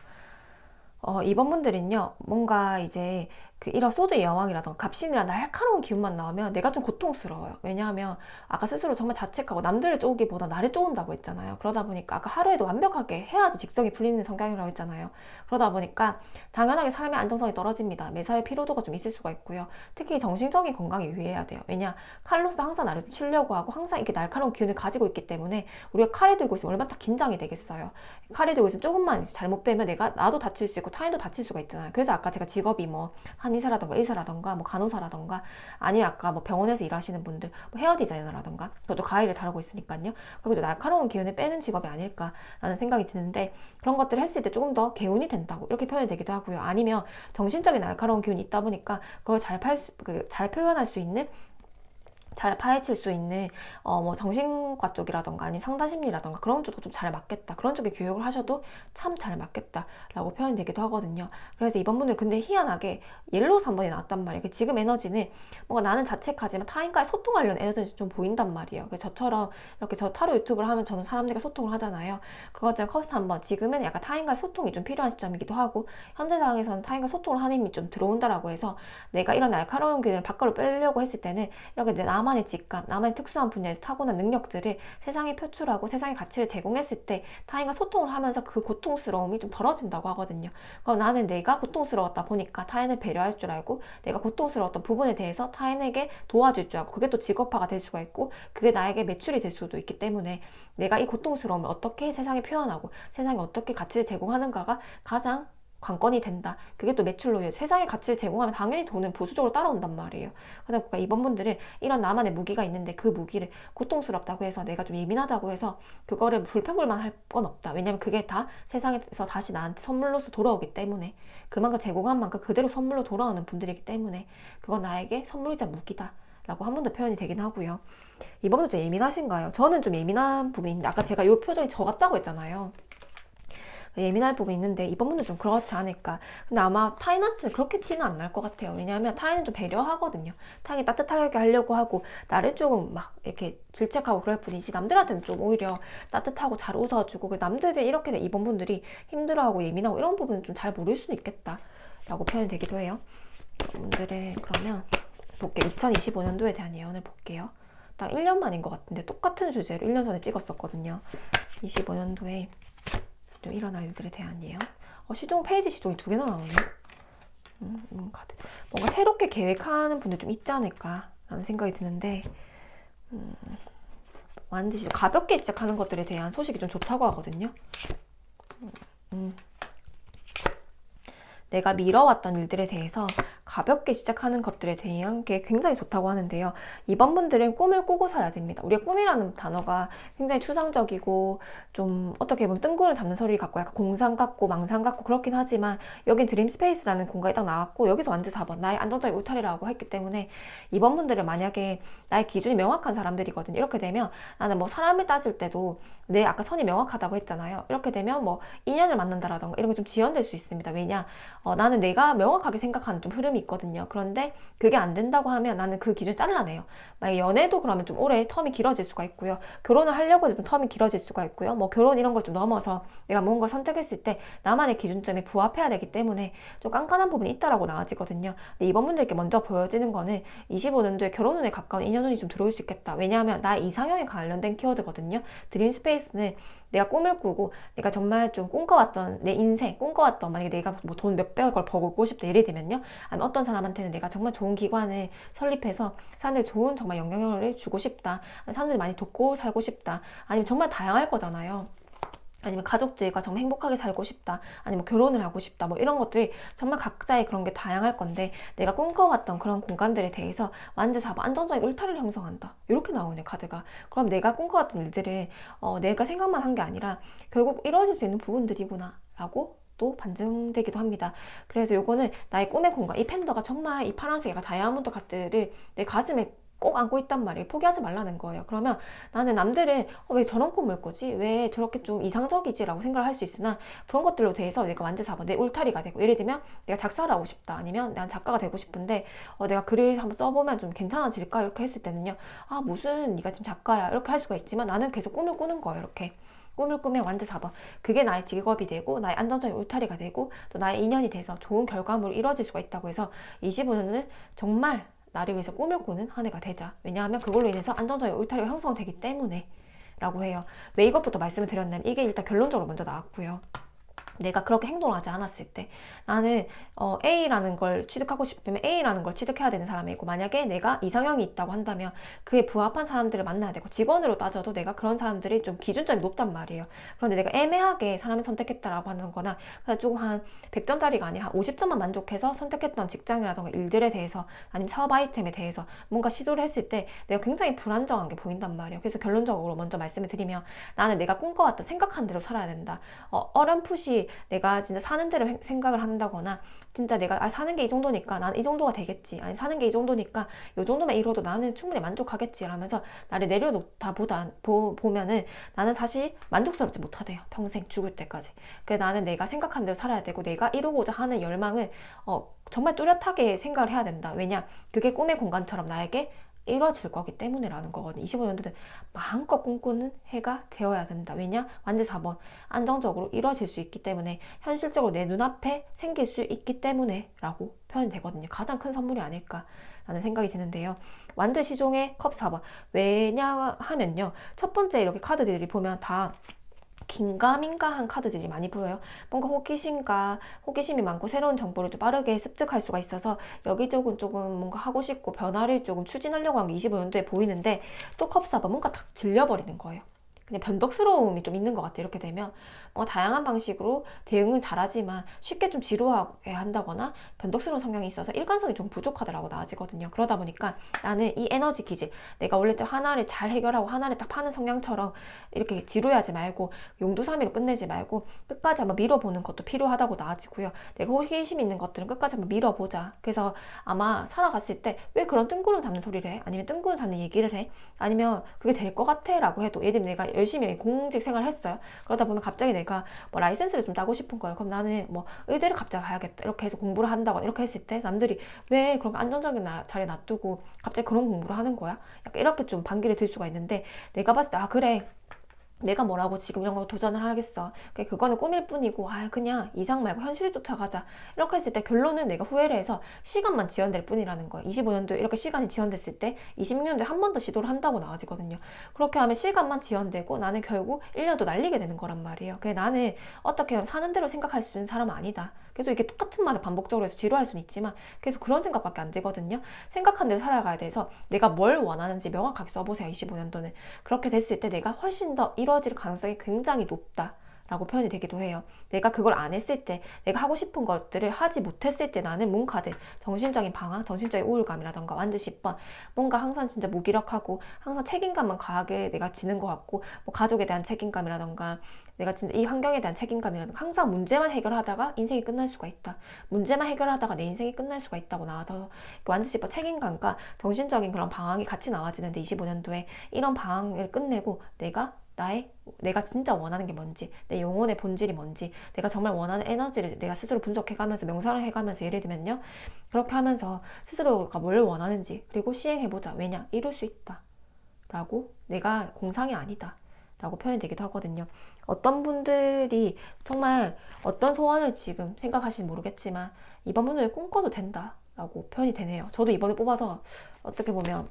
이번 분들은요, 뭔가 이제 이런 소드의 여왕이라던가 갑신이라는 날카로운 기운만 나오면 내가 좀 고통스러워요. 왜냐하면 아까 스스로 정말 자책하고 남들을 쪼기보다 나를 쪼은다고 했잖아요. 그러다 보니까 아까 하루에도 완벽하게 해야지 직성이 풀리는 성향이라고 했잖아요. 그러다 보니까 당연하게 삶의 안정성이 떨어집니다. 매사에 피로도가 좀 있을 수가 있고요. 특히 정신적인 건강에 유의해야 돼요. 왜냐, 칼로서 항상 나를 좀 치려고 하고 항상 이렇게 날카로운 기운을 가지고 있기 때문에 우리가 칼을 들고 있으면 얼마나 긴장이 되겠어요. 칼을 들고 있으면 조금만 잘못 빼면 나도 다칠 수 있고 타인도 다칠 수가 있잖아요. 그래서 아까 제가 직업이 뭐 한의사라던가 의사라던가 뭐 간호사라던가 아니면 아까 뭐 병원에서 일하시는 분들 뭐 헤어 디자이너라던가 저도 가위를 다루고 있으니까요. 그리고 날카로운 기운을 빼는 직업이 아닐까라는 생각이 드는데 그런 것들을 했을 때 조금 더 개운이 된다고 이렇게 표현이 되기도 하고요. 아니면 정신적인 날카로운 기운이 있다 보니까 그걸 잘 표현할 수 있는 잘 파헤칠 수 있는 뭐 정신과 쪽이라던가 아니면 상담심리라던가 그런 쪽도 좀 잘 맞겠다. 그런 쪽에 교육을 하셔도 참 잘 맞겠다라고 표현이 되기도 하거든요. 그래서 이번 분들 근데 희한하게 옐로우 3번이 나왔단 말이에요. 지금 에너지는 뭔가 나는 자책하지만 타인과의 소통하려는 에너지가 좀 보인단 말이에요. 저처럼 이렇게 저 타로 유튜브를 하면 저는 사람들과 소통을 하잖아요. 그것처럼 커스 3번 지금은 약간 타인과의 소통이 좀 필요한 시점이기도 하고 현재 상황에서는 타인과 소통을 하는 힘이 좀 들어온다라고 해서 내가 이런 날카로운 균을 밖으로 빼려고 했을 때는 이렇게 나만의 직감, 나만의 특수한 분야에서 타고난 능력들을 세상에 표출하고 세상의 가치를 제공했을 때 타인과 소통을 하면서 그 고통스러움이 좀 덜어진다고 하거든요. 그럼 나는 내가 고통스러웠다 보니까 타인을 배려할 줄 알고 내가 고통스러웠던 부분에 대해서 타인에게 도와줄 줄 알고 그게 또 직업화가 될 수가 있고 그게 나에게 매출이 될 수도 있기 때문에 내가 이 고통스러움을 어떻게 세상에 표현하고 세상에 어떻게 가치를 제공하는가가 가장 관건이 된다. 그게 또 매출로 세상에 가치를 제공하면 당연히 돈은 보수적으로 따라온단 말이에요. 그러다 보니까 이번 분들은 이런 나만의 무기가 있는데 그 무기를 고통스럽다고 해서 내가 좀 예민하다고 해서 그거를 불평불만 할 건 없다. 왜냐면 그게 다 세상에서 다시 나한테 선물로서 돌아오기 때문에 그만큼 제공한 만큼 그대로 선물로 돌아오는 분들이기 때문에 그건 나에게 선물이자 무기다. 라고 한 번 더 표현이 되긴 하고요. 이번 분도 좀 예민하신가요? 저는 좀 예민한 부분이 있는데 아까 제가 이 표정이 저 같다고 했잖아요. 예민할 부분이 있는데 이번 분은 좀 그렇지 않을까. 근데 아마 타인한테는 그렇게 티는 안 날 것 같아요. 왜냐하면 타인은 좀 배려하거든요. 타인이 따뜻하게 하려고 하고 나를 조금 막 이렇게 질책하고 그럴 뿐이지 남들한테는 좀 오히려 따뜻하고 잘 웃어주고 남들이 이렇게 이번 분들이 힘들어하고 예민하고 이런 부분은 좀 잘 모를 수도 있겠다 라고 표현이 되기도 해요. 여러분들의 그러면 볼게요. 2025년도에 대한 예언을 볼게요. 딱 1년 만인 것 같은데 똑같은 주제로 1년 전에 찍었었거든요. 25년도에 좀 일어날 일들에 대한 예언. 시종 페이지 시종이 2개나 나오네. 카드. 뭔가 새롭게 계획하는 분들 좀 있지 않을까 라는 생각이 드는데 완전히 가볍게 시작하는 것들에 대한 소식이 좀 좋다고 하거든요. 내가 미뤄왔던 일들에 대해서 가볍게 시작하는 것들에 대한 게 굉장히 좋다고 하는데요. 이번 분들은 꿈을 꾸고 살아야 됩니다. 우리가 꿈이라는 단어가 굉장히 추상적이고 좀 어떻게 보면 뜬구름 잡는 소리를 갖고 약간 공상 같고 망상 같고 그렇긴 하지만 여긴 드림 스페이스라는 공간이 딱 나왔고 여기서 완전 4번 나의 안정적인 울타리라고 했기 때문에 이번 분들은 만약에 나의 기준이 명확한 사람들이거든요. 이렇게 되면 나는 뭐 사람을 따질 때도 내 아까 선이 명확하다고 했잖아요. 이렇게 되면 뭐 인연을 만난다라던가 이런 게 좀 지연될 수 있습니다. 왜냐? 나는 내가 명확하게 생각하는 좀 흐름이 있거든요. 그런데 그게 안 된다고 하면 나는 그 기준을 잘라내요. 만약에 연애도 그러면 좀 오래 텀이 길어질 수가 있고요. 결혼을 하려고 해도 좀 텀이 길어질 수가 있고요. 뭐 결혼 이런 걸 좀 넘어서 내가 뭔가 선택했을 때 나만의 기준점에 부합해야 되기 때문에 좀 깐깐한 부분이 있다라고 나와지거든요. 근데 이번 분들께 먼저 보여지는 거는 25년도에 결혼운에 가까운 인연운이 좀 들어올 수 있겠다. 왜냐하면 나의 이상형에 관련된 키워드거든요. 드림 스페이스는 내가 꿈을 꾸고 내가 정말 좀 꿈꿔왔던 내 인생, 꿈꿔왔던 만약에 내가 뭐 돈 몇백억을 벌고 싶다 예를 들면요. 아니면 어떤 사람한테는 내가 정말 좋은 기관을 설립해서 사람들 좋은 정말 영향력을 주고 싶다. 사람들 많이 돕고 살고 싶다. 아니면 정말 다양할 거잖아요. 아니면 가족들과 정말 행복하게 살고 싶다. 아니면 결혼을 하고 싶다. 뭐 이런 것들이 정말 각자의 그런 게 다양할 건데 내가 꿈꿔왔던 그런 공간들에 대해서 완전 4번 안정적인 울타리를 형성한다. 이렇게 나오네 카드가. 그럼 내가 꿈꿔왔던 일들은 내가 생각만 한 게 아니라 결국 이루어질 수 있는 부분들이구나 라고 또 반증되기도 합니다. 그래서 요거는 나의 꿈의 공간, 이 팬더가 정말 이 파란색 다이아몬드 카드를 내 가슴에 꼭 안고 있단 말이에요. 포기하지 말라는 거예요. 그러면 나는 남들은 왜 저런 꿈을 꾸지? 왜 저렇게 좀 이상적이지? 라고 생각을 할 수 있으나 그런 것들로 대해서 내가 완전 4번 내 울타리가 되고 예를 들면 내가 작사를 하고 싶다. 아니면 난 작가가 되고 싶은데 내가 글을 한번 써보면 좀 괜찮아질까? 이렇게 했을 때는요. 아 무슨 네가 지금 작가야 이렇게 할 수가 있지만 나는 계속 꿈을 꾸는 거예요. 이렇게. 꿈을 꾸면 완전 4번. 그게 나의 직업이 되고 나의 안정적인 울타리가 되고 또 나의 인연이 돼서 좋은 결과물이 이루어질 수가 있다고 해서 25년은 정말 나를 위해서 꿈을 꾸는 한 해가 되자. 왜냐하면 그걸로 인해서 안정적인 울타리가 형성되기 때문에 라고 해요. 왜 이것부터 말씀을 드렸냐면 이게 일단 결론적으로 먼저 나왔고요. 내가 그렇게 행동을 하지 않았을 때 나는 A라는 걸 취득하고 싶으면 A라는 걸 취득해야 되는 사람이고 만약에 내가 이상형이 있다고 한다면 그에 부합한 사람들을 만나야 되고 직원으로 따져도 내가 그런 사람들이 좀 기준점이 높단 말이에요. 그런데 내가 애매하게 사람을 선택했다라고 하는 거나 조금 한 100점짜리가 아니라 한 50점만 만족해서 선택했던 직장이라던가 일들에 대해서 아니면 사업 아이템에 대해서 뭔가 시도를 했을 때 내가 굉장히 불안정한 게 보인단 말이에요. 그래서 결론적으로 먼저 말씀을 드리면 나는 내가 꿈꿔왔던 생각한 대로 살아야 된다. 어렴풋이 내가 진짜 사는 대로 생각을 한다거나 진짜 내가 사는 게 이 정도니까 나는 이 정도가 되겠지 아니 사는 게 이 정도니까 이 정도만 이뤄도 나는 충분히 만족하겠지 라면서 나를 내려놓다 보면은 나는 사실 만족스럽지 못하대요. 평생 죽을 때까지. 그래서 나는 내가 생각한 대로 살아야 되고 내가 이루고자 하는 열망을 정말 뚜렷하게 생각을 해야 된다. 왜냐 그게 꿈의 공간처럼 나에게 이루어질 거기 때문에라는 거거든요. 25년도는 마음껏 꿈꾸는 해가 되어야 된다. 왜냐? 완전 4번. 안정적으로 이루어질 수 있기 때문에 현실적으로 내 눈앞에 생길 수 있기 때문에 라고 표현이 되거든요. 가장 큰 선물이 아닐까 라는 생각이 드는데요. 완전 시종의 컵 4번. 왜냐하면요. 첫 번째 이렇게 카드들이 보면 다 긴가민가한 카드들이 많이 보여요. 뭔가 호기심이 많고 새로운 정보를 좀 빠르게 습득할 수가 있어서 여기저기 조금 뭔가 하고 싶고 변화를 조금 추진하려고 하는 게 25년도에 보이는데 또 컵사가 뭔가 딱 질려버리는 거예요. 그냥 변덕스러움이 좀 있는 것 같아요. 이렇게 되면 다양한 방식으로 대응은 잘하지만 쉽게 좀 지루하게 한다거나 변덕스러운 성향이 있어서 일관성이 좀 부족하더라고 나아지거든요. 그러다 보니까 나는 이 에너지 기질 내가 원래 좀 하나를 잘 해결하고 하나를 딱 파는 성향처럼 이렇게 지루해하지 말고 용두사미로 끝내지 말고 끝까지 한번 밀어보는 것도 필요하다고 나아지고요. 내가 호기심 있는 것들은 끝까지 한번 밀어보자. 그래서 아마 살아갔을 때 왜 그런 뜬구름 잡는 소리를 해? 아니면 뜬구름 잡는 얘기를 해? 아니면 그게 될 것 같아? 라고 해도 예를 들면 내가 열심히 공직 생활을 했어요. 그러다 보면 갑자기 내가 뭐 라이센스를 좀 따고 싶은 거예요. 그럼 나는 뭐 의대를 갑자기 가야겠다 이렇게 해서 공부를 한다거나 이렇게 했을 때 남들이 왜 그런 안정적인 자리에 놔두고 갑자기 그런 공부를 하는 거야? 약간 이렇게 좀 반기를 들 수가 있는데, 내가 봤을 때 아 그래, 내가 뭐라고 지금 이런 거 도전을 하겠어. 그거는 꿈일 뿐이고, 아, 그냥 이상 말고 현실을 쫓아가자. 이렇게 했을 때 결론은 내가 후회를 해서 시간만 지연될 뿐이라는 거예요. 25년도에 이렇게 시간이 지연됐을 때 26년도에 한 번 더 시도를 한다고 나와지거든요. 그렇게 하면 시간만 지연되고 나는 결국 1년 또 날리게 되는 거란 말이에요. 그래, 나는 어떻게 사는 대로 생각할 수 있는 사람은 아니다. 계속 이렇게 똑같은 말을 반복적으로 해서 지루할 수는 있지만 계속 그런 생각밖에 안 들거든요. 생각한 대로 살아가야 돼서 내가 뭘 원하는지 명확하게 써보세요. 25년도는. 그렇게 됐을 때 내가 훨씬 더 이루어질 가능성이 굉장히 높다 라고 표현이 되기도 해요. 내가 그걸 안 했을 때, 내가 하고 싶은 것들을 하지 못했을 때 나는 문카드, 정신적인 방황, 정신적인 우울감이라던가 완전 10번, 뭔가 항상 진짜 무기력하고 항상 책임감만 과하게 내가 지는 것 같고, 뭐 가족에 대한 책임감이라던가 내가 진짜 이 환경에 대한 책임감이라던가 항상 문제만 해결하다가 인생이 끝날 수가 있다. 문제만 해결하다가 내 인생이 끝날 수가 있다고 나와서 완전 10번 책임감과 정신적인 그런 방황이 같이 나와지는데, 25년도에 이런 방황을 끝내고 내가 진짜 원하는 게 뭔지, 내 영혼의 본질이 뭔지, 내가 정말 원하는 에너지를 내가 스스로 분석해가면서 명상을 해가면서, 예를 들면요, 그렇게 하면서 스스로가 뭘 원하는지 그리고 시행해보자. 왜냐? 이룰 수 있다 라고, 내가 공상이 아니다 라고 표현이 되기도 하거든요. 어떤 분들이 정말 어떤 소원을 지금 생각하실지 모르겠지만 이번 분들은 꿈꿔도 된다 라고 표현이 되네요. 저도 이번에 뽑아서 어떻게 보면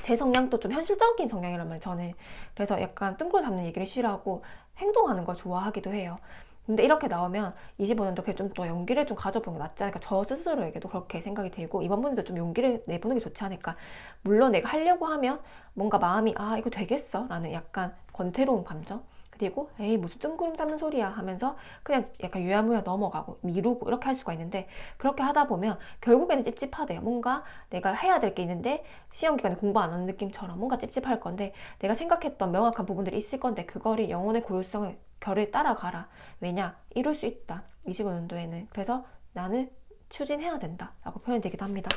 제 성향도 좀 현실적인 성향이라면 저는, 그래서 약간 뜬구름 잡는 얘기를 싫어하고 행동하는 걸 좋아하기도 해요. 근데 이렇게 나오면 25년도 그래 좀 더 용기를 좀 가져보는 게 낫지 않을까, 저 스스로에게도 그렇게 생각이 들고, 이번 분들도 좀 용기를 내보는 게 좋지 않을까. 물론 내가 하려고 하면 뭔가 마음이 아 이거 되겠어? 라는 약간 권태로운 감정, 그리고 에이 무슨 뜬구름 잡는 소리야 하면서 그냥 약간 유야무야 넘어가고 미루고 이렇게 할 수가 있는데, 그렇게 하다 보면 결국에는 찝찝하대요. 뭔가 내가 해야 될 게 있는데 시험 기간에 공부 안 하는 느낌처럼 뭔가 찝찝할 건데, 내가 생각했던 명확한 부분들이 있을 건데 그거를 영혼의 고요성을 결을 따라가라. 왜냐? 이룰 수 있다. 25년도에는. 그래서 나는 추진해야 된다 라고 표현되기도 합니다.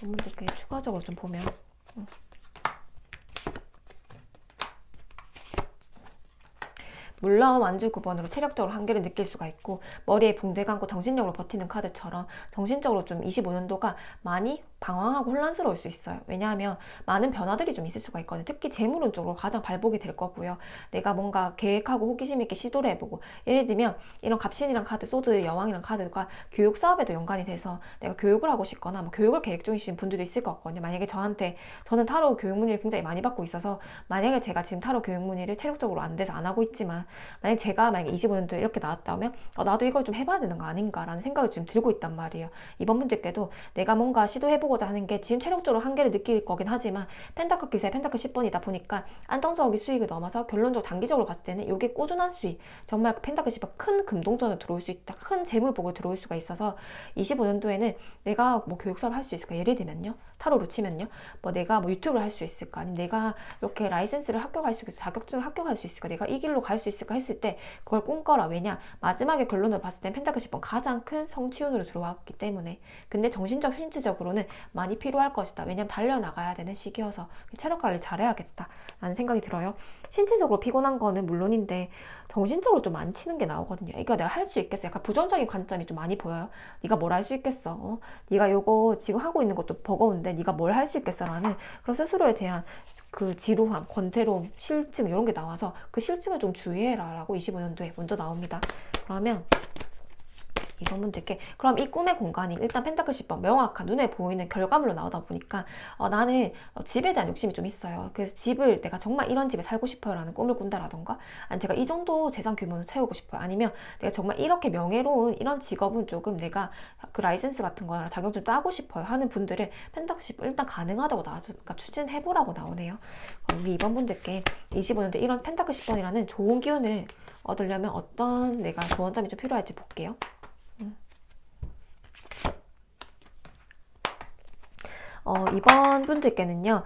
여러분들께 추가적으로 좀 보면 물론 완주 9번으로 체력적으로 한계를 느낄 수가 있고, 머리에 붕대 감고 정신력으로 버티는 카드처럼 정신적으로 좀 25년도가 많이 방황하고 혼란스러울 수 있어요. 왜냐하면 많은 변화들이 좀 있을 수가 있거든요. 특히 재물운 쪽으로 가장 발복이 될 거고요. 내가 뭔가 계획하고 호기심 있게 시도를 해보고, 예를 들면 이런 갑신이란 카드, 소드 여왕이란 카드가 교육 사업에도 연관이 돼서 내가 교육을 하고 싶거나 뭐 교육을 계획 중이신 분들도 있을 것 같거든요. 만약에 저는 타로 교육 문의를 굉장히 많이 받고 있어서, 만약에 제가 지금 타로 교육 문의를 체력적으로 안 돼서 안 하고 있지만 만약에 25년도에 이렇게 나왔다면 나도 이걸 좀 해봐야 되는 거 아닌가라는 생각이 좀 들고 있단 말이에요. 이번 분들께도 내가 뭔가 시도해보고자 하는 게 지금 체력적으로 한계를 느낄 거긴 하지만 펜타클 기사에 펜타클 10번이다 보니까 안정적인 수익을 넘어서 결론적으로 장기적으로 봤을 때는 이게 꾸준한 수익, 정말 펜타클 10번 큰 금동전으로 들어올 수 있다, 큰 재물복으로 들어올 수가 있어서 25년도에는 내가 뭐 교육사를 할 수 있을까, 예를 들면요, 타로로 치면요, 뭐 내가 뭐 유튜브를 할 수 있을까, 아니면 내가 이렇게 라이센스를 합격할 수 있을까, 자격증을 합격할 수 있을까, 내가 이 길로 갈 수 있을까 했을 때 그걸 꿈꿔라. 왜냐? 마지막에 결론을 봤을 땐 펜타클 10번 가장 큰 성취운으로 들어왔기 때문에. 근데 정신적, 신체적으로는 많이 필요할 것이다. 왜냐면 달려나가야 되는 시기여서 체력 관리 잘해야겠다 라는 생각이 들어요. 신체적으로 피곤한 거는 물론인데 정신적으로 좀 안 치는 게 나오거든요. 이거 내가 할 수 있겠어? 약간 부정적인 관점이 좀 많이 보여요. 네가 뭘 할 수 있겠어? 네가 요거 지금 하고 있는 것도 버거운데 네가 뭘 할 수 있겠어? 라는 그런 스스로에 대한 그 지루함, 권태로움, 실증 이런 게 나와서 그 실증을 좀 주의해라 라고 25년도에 먼저 나옵니다. 그러면 이번 분들께 그럼 이 꿈의 공간이 일단 펜타클 10번 명확한 눈에 보이는 결과물로 나오다 보니까 나는 집에 대한 욕심이 좀 있어요. 그래서 집을 내가 정말 이런 집에 살고 싶어요 라는 꿈을 꾼다라던가, 아니 제가 이 정도 재산 규모는 채우고 싶어요, 아니면 내가 정말 이렇게 명예로운 이런 직업은 조금 내가 그 라이센스 같은 거나 자격증 따고 싶어요 하는 분들은 펜타클 10번 일단 가능하다고 나와서 그러니까 추진해보라고 나오네요. 우리 이번 분들께 25년대 이런 펜타클 10번이라는 좋은 기운을 얻으려면 어떤 내가 조언점이 좀 필요할지 볼게요. 이번 분들께는요,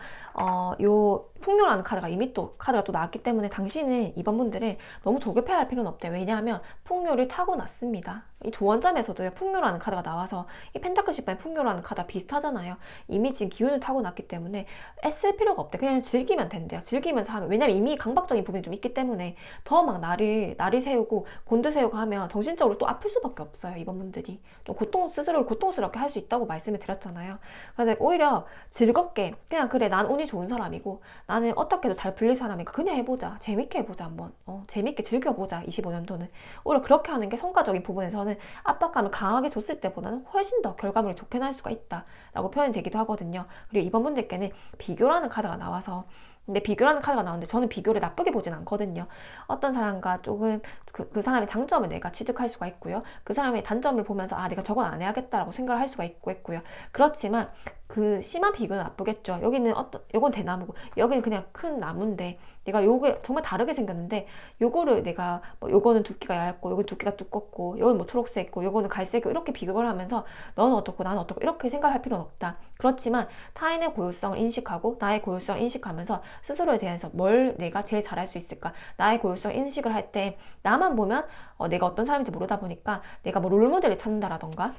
요 풍요라는 카드가 이미 또 카드가 또 나왔기 때문에 당신은 이번 분들은 너무 조급해할 필요는 없대요. 왜냐하면 풍요를 타고났습니다. 이 조언점에서도요, 풍요라는 카드가 나와서 이 펜타클 10번의 풍요라는 카드가 비슷하잖아요. 이미 지금 기운을 타고났기 때문에 애쓸 필요가 없대. 그냥 즐기면 된대요. 즐기면서 하면. 왜냐면 이미 강박적인 부분이 좀 있기 때문에 더 막 나를 세우고 곤두 세우고 하면 정신적으로 또 아플 수밖에 없어요. 이번 분들이 좀 스스로를 고통스럽게 할 수 있다고 말씀을 드렸잖아요. 그래서 오히려 즐겁게 그냥 그래, 난 운이 좋은 사람이고 나는 어떻게 해도 잘 풀릴 사람이니까 그냥 해보자. 재밌게 해보자 한번. 재밌게 즐겨보자. 25년도는. 오히려 그렇게 하는 게 성과적인 부분에서는 압박감을 강하게 줬을 때보다는 훨씬 더 결과물이 좋게 날 수가 있다라고 표현이 되기도 하거든요. 그리고 이번 분들께는 비교라는 카드가 나와서, 근데 비교라는 카드가 나오는데 저는 비교를 나쁘게 보진 않거든요. 어떤 사람과 조금 그 사람의 장점을 내가 취득할 수가 있고요. 그 사람의 단점을 보면서 아, 내가 저건 안 해야겠다라고 생각을 할 수가 있고요. 그렇지만 그 심한 비교는 나쁘겠죠. 여기는 요건 대나무고 여기는 그냥 큰 나무인데 내가 요게 정말 다르게 생겼는데 요거를 내가 뭐 요거는 두께가 얇고 요건 두께가 두껍고 요건 뭐 초록색이고 요거는 갈색이고 이렇게 비교를 하면서 너는 어떻고 나는 어떻고 이렇게 생각할 필요는 없다. 그렇지만 타인의 고유성을 인식하고 나의 고유성을 인식하면서 스스로에 대해서 뭘 내가 제일 잘할 수 있을까, 나의 고유성 인식을 할 때 나만 보면 내가 어떤 사람인지 모르다 보니까 내가 뭐 롤모델을 찾는다라던가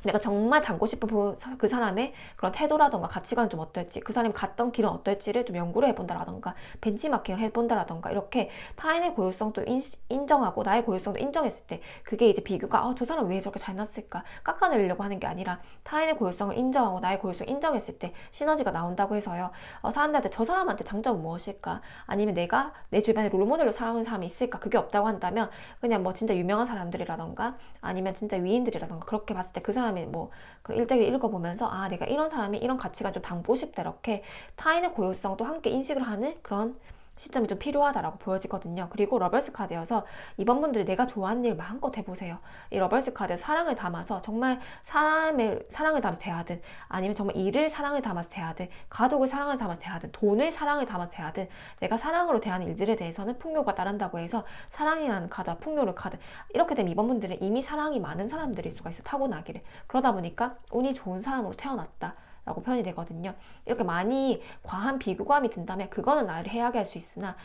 내가 정말 닮고 싶은 그 사람의 그런 태도라던가 가치관은 좀 어떨지, 그 사람이 갔던 길은 어떨지를 좀 연구를 해본다라던가 벤치마킹을 해본다라던가 이렇게 타인의 고유성도 인정하고 나의 고유성도 인정했을 때 그게 이제 비교가 저 사람 왜 저렇게 잘났을까 깎아내리려고 하는 게 아니라 타인의 고유성을 인정하고 나의 고유성을 인정했을 때 시너지가 나온다고 해서요. 사람들한테 저 사람한테 장점은 무엇일까, 아니면 내가 내 주변에 롤모델로 사랑하는 사람이 있을까, 그게 없다고 한다면 그냥 뭐 진짜 유명한 사람들이라던가 아니면 진짜 위인들이라던가 그렇게 봤을 때 그 사람이 뭐 일대기 읽어보면서 아, 내가 이런 사람이 이런 가치관 좀 담고 싶다, 이렇게 타인의 고유성도 함께 인식을 하는 그런 시점이 좀 필요하다라고 보여지거든요. 그리고 러벌스 카드여서 이번 분들이 내가 좋아하는 일 마음껏 해보세요. 이 러벌스 카드에 사랑을 담아서 정말 사랑을 담아서 대하든 아니면 정말 일을 사랑을 담아서 대하든 가족을 사랑을 담아서 대하든 돈을 사랑을 담아서 대하든 내가 사랑으로 대하는 일들에 대해서는 풍요가 따른다고 해서 사랑이라는 카드와 풍요를 카드, 이렇게 되면 이번 분들은 이미 사랑이 많은 사람들일 수가 있어, 타고나기를. 그러다 보니까 운이 좋은 사람으로 태어났다 라고 표현이 되거든요. 이렇게 많이 과한 비교감이 든다면 그거는 나를 해하게 할 수 있으나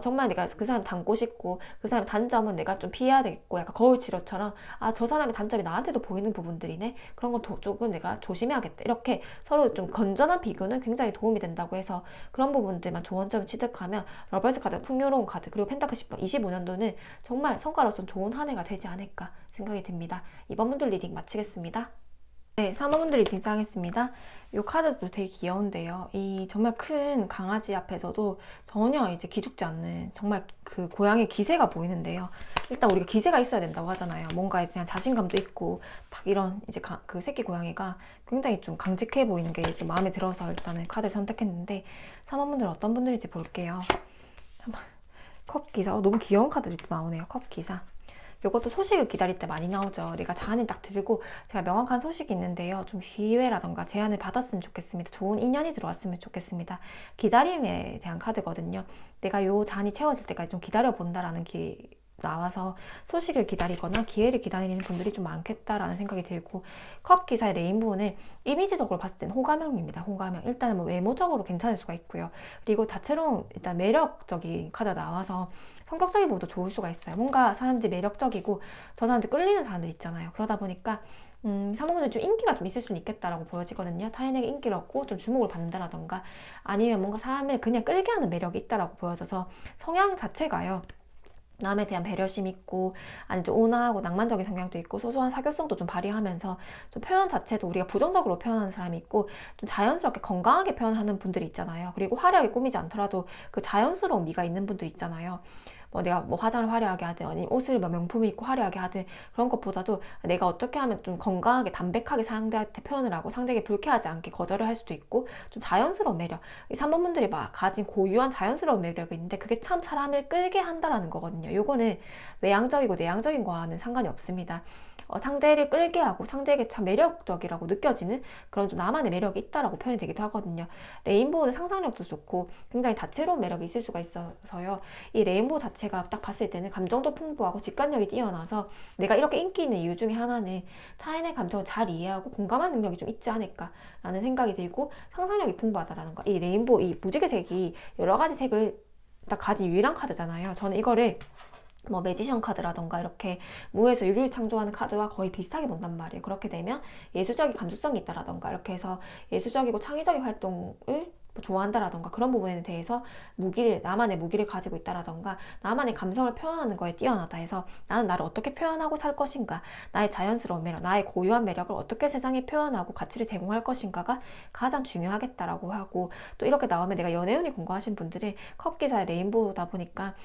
정말 내가 그 사람 닮고 싶고 그 사람의 단점은 내가 좀 피해야 되겠고, 약간 거울치료처럼 아, 저 사람의 단점이 나한테도 보이는 부분들이네, 그런 건 조금 내가 조심해야겠다, 이렇게 서로 좀 건전한 비교는 굉장히 도움이 된다고 해서 그런 부분들만 좋은 점을 취득하면 러벌스 카드, 풍요로운 카드, 그리고 펜타클 10번 25년도는 정말 성과로서는 좋은 한 해가 되지 않을까 생각이 듭니다. 이번 분들 리딩 마치겠습니다. 네, 3호분들이 등장했습니다. 이 카드도 되게 귀여운데요. 이 정말 큰 강아지 앞에서도 전혀 이제 기죽지 않는 정말 그 고양이 기세가 보이는데요. 일단 우리가 기세가 있어야 된다고 하잖아요. 뭔가에 대한 자신감도 있고 딱 이런 이제 그 새끼 고양이가 굉장히 좀 강직해 보이는 게 좀 마음에 들어서 일단은 카드를 선택했는데 3호분들 어떤 분들인지 볼게요. 컵 기사. 너무 귀여운 카드들이 또 나오네요. 컵 기사. 이것도 소식을 기다릴 때 많이 나오죠. 내가 잔을 딱 들고 제가 명확한 소식이 있는데요. 좀 기회라던가 제안을 받았으면 좋겠습니다. 좋은 인연이 들어왔으면 좋겠습니다. 기다림에 대한 카드거든요. 내가 요 잔이 채워질 때까지 좀 기다려본다라는 나와서 소식을 기다리거나 기회를 기다리는 분들이 좀 많겠다라는 생각이 들고, 컵 기사의 레인보우는 이미지적으로 봤을 때는 호감형입니다. 호감형. 일단은 뭐 외모적으로 괜찮을 수가 있고요. 그리고 다채로운 일단 매력적인 카드가 나와서 성격적인 부분도 좋을 수가 있어요. 뭔가 사람들이 매력적이고 저 사람한테 끌리는 사람들 있잖아요. 그러다 보니까 사모분들 좀 인기가 좀 있을 수는 있겠다라고 보여지거든요. 타인에게 인기를 얻고 좀 주목을 받는다라던가 아니면 뭔가 사람을 그냥 끌게 하는 매력이 있다라고 보여져서 성향 자체가요. 남에 대한 배려심 있고 아니 좀 온화하고 낭만적인 성향도 있고 소소한 사교성도 좀 발휘하면서 좀 표현 자체도 우리가 부정적으로 표현하는 사람이 있고 좀 자연스럽게 건강하게 표현하는 분들이 있잖아요. 그리고 화려하게 꾸미지 않더라도 그 자연스러운 미가 있는 분들 있잖아요. 뭐 내가 뭐 화장을 화려하게 하든 아니면 옷을 뭐 명품이 있고 화려하게 하든 그런 것보다도 내가 어떻게 하면 좀 건강하게 담백하게 상대한테 표현을 하고 상대에게 불쾌하지 않게 거절을 할 수도 있고 좀 자연스러운 매력, 이 3번 분들이 막 가진 고유한 자연스러운 매력이 있는데 그게 참 사람을 끌게 한다라는 거거든요. 요거는 외향적이고 내향적인 거와는 상관이 없습니다. 상대를 끌게 하고 상대에게 참 매력적이라고 느껴지는 그런 좀 나만의 매력이 있다라고 표현이 되기도 하거든요. 레인보우는 상상력도 좋고 굉장히 다채로운 매력이 있을 수가 있어서요. 이 레인보우 자체 자체가 딱 봤을 때는 감정도 풍부하고 직관력이 뛰어나서 내가 이렇게 인기 있는 이유 중에 하나는 타인의 감정을 잘 이해하고 공감하는 능력이 좀 있지 않을까라는 생각이 들고 상상력이 풍부하다라는 거. 이 레인보우, 이 무지개 색이 여러 가지 색을 딱 가진 유일한 카드잖아요. 저는 이거를 뭐 매지션 카드라던가 이렇게 무에서 유리를 창조하는 카드와 거의 비슷하게 본단 말이에요. 그렇게 되면 예술적인 감수성이 있다라던가 이렇게 해서 예술적이고 창의적인 활동을 좋아한다라던가 그런 부분에 대해서 나만의 무기를 가지고 있다라던가 나만의 감성을 표현하는 거에 뛰어나다 해서 나는 나를 어떻게 표현하고 살 것인가, 나의 자연스러운 매력, 나의 고유한 매력을 어떻게 세상에 표현하고 가치를 제공할 것인가가 가장 중요하겠다라고 하고, 또 이렇게 나오면 내가 연애운이 궁금하신 분들은 컵 기사의 레인보우다 보니까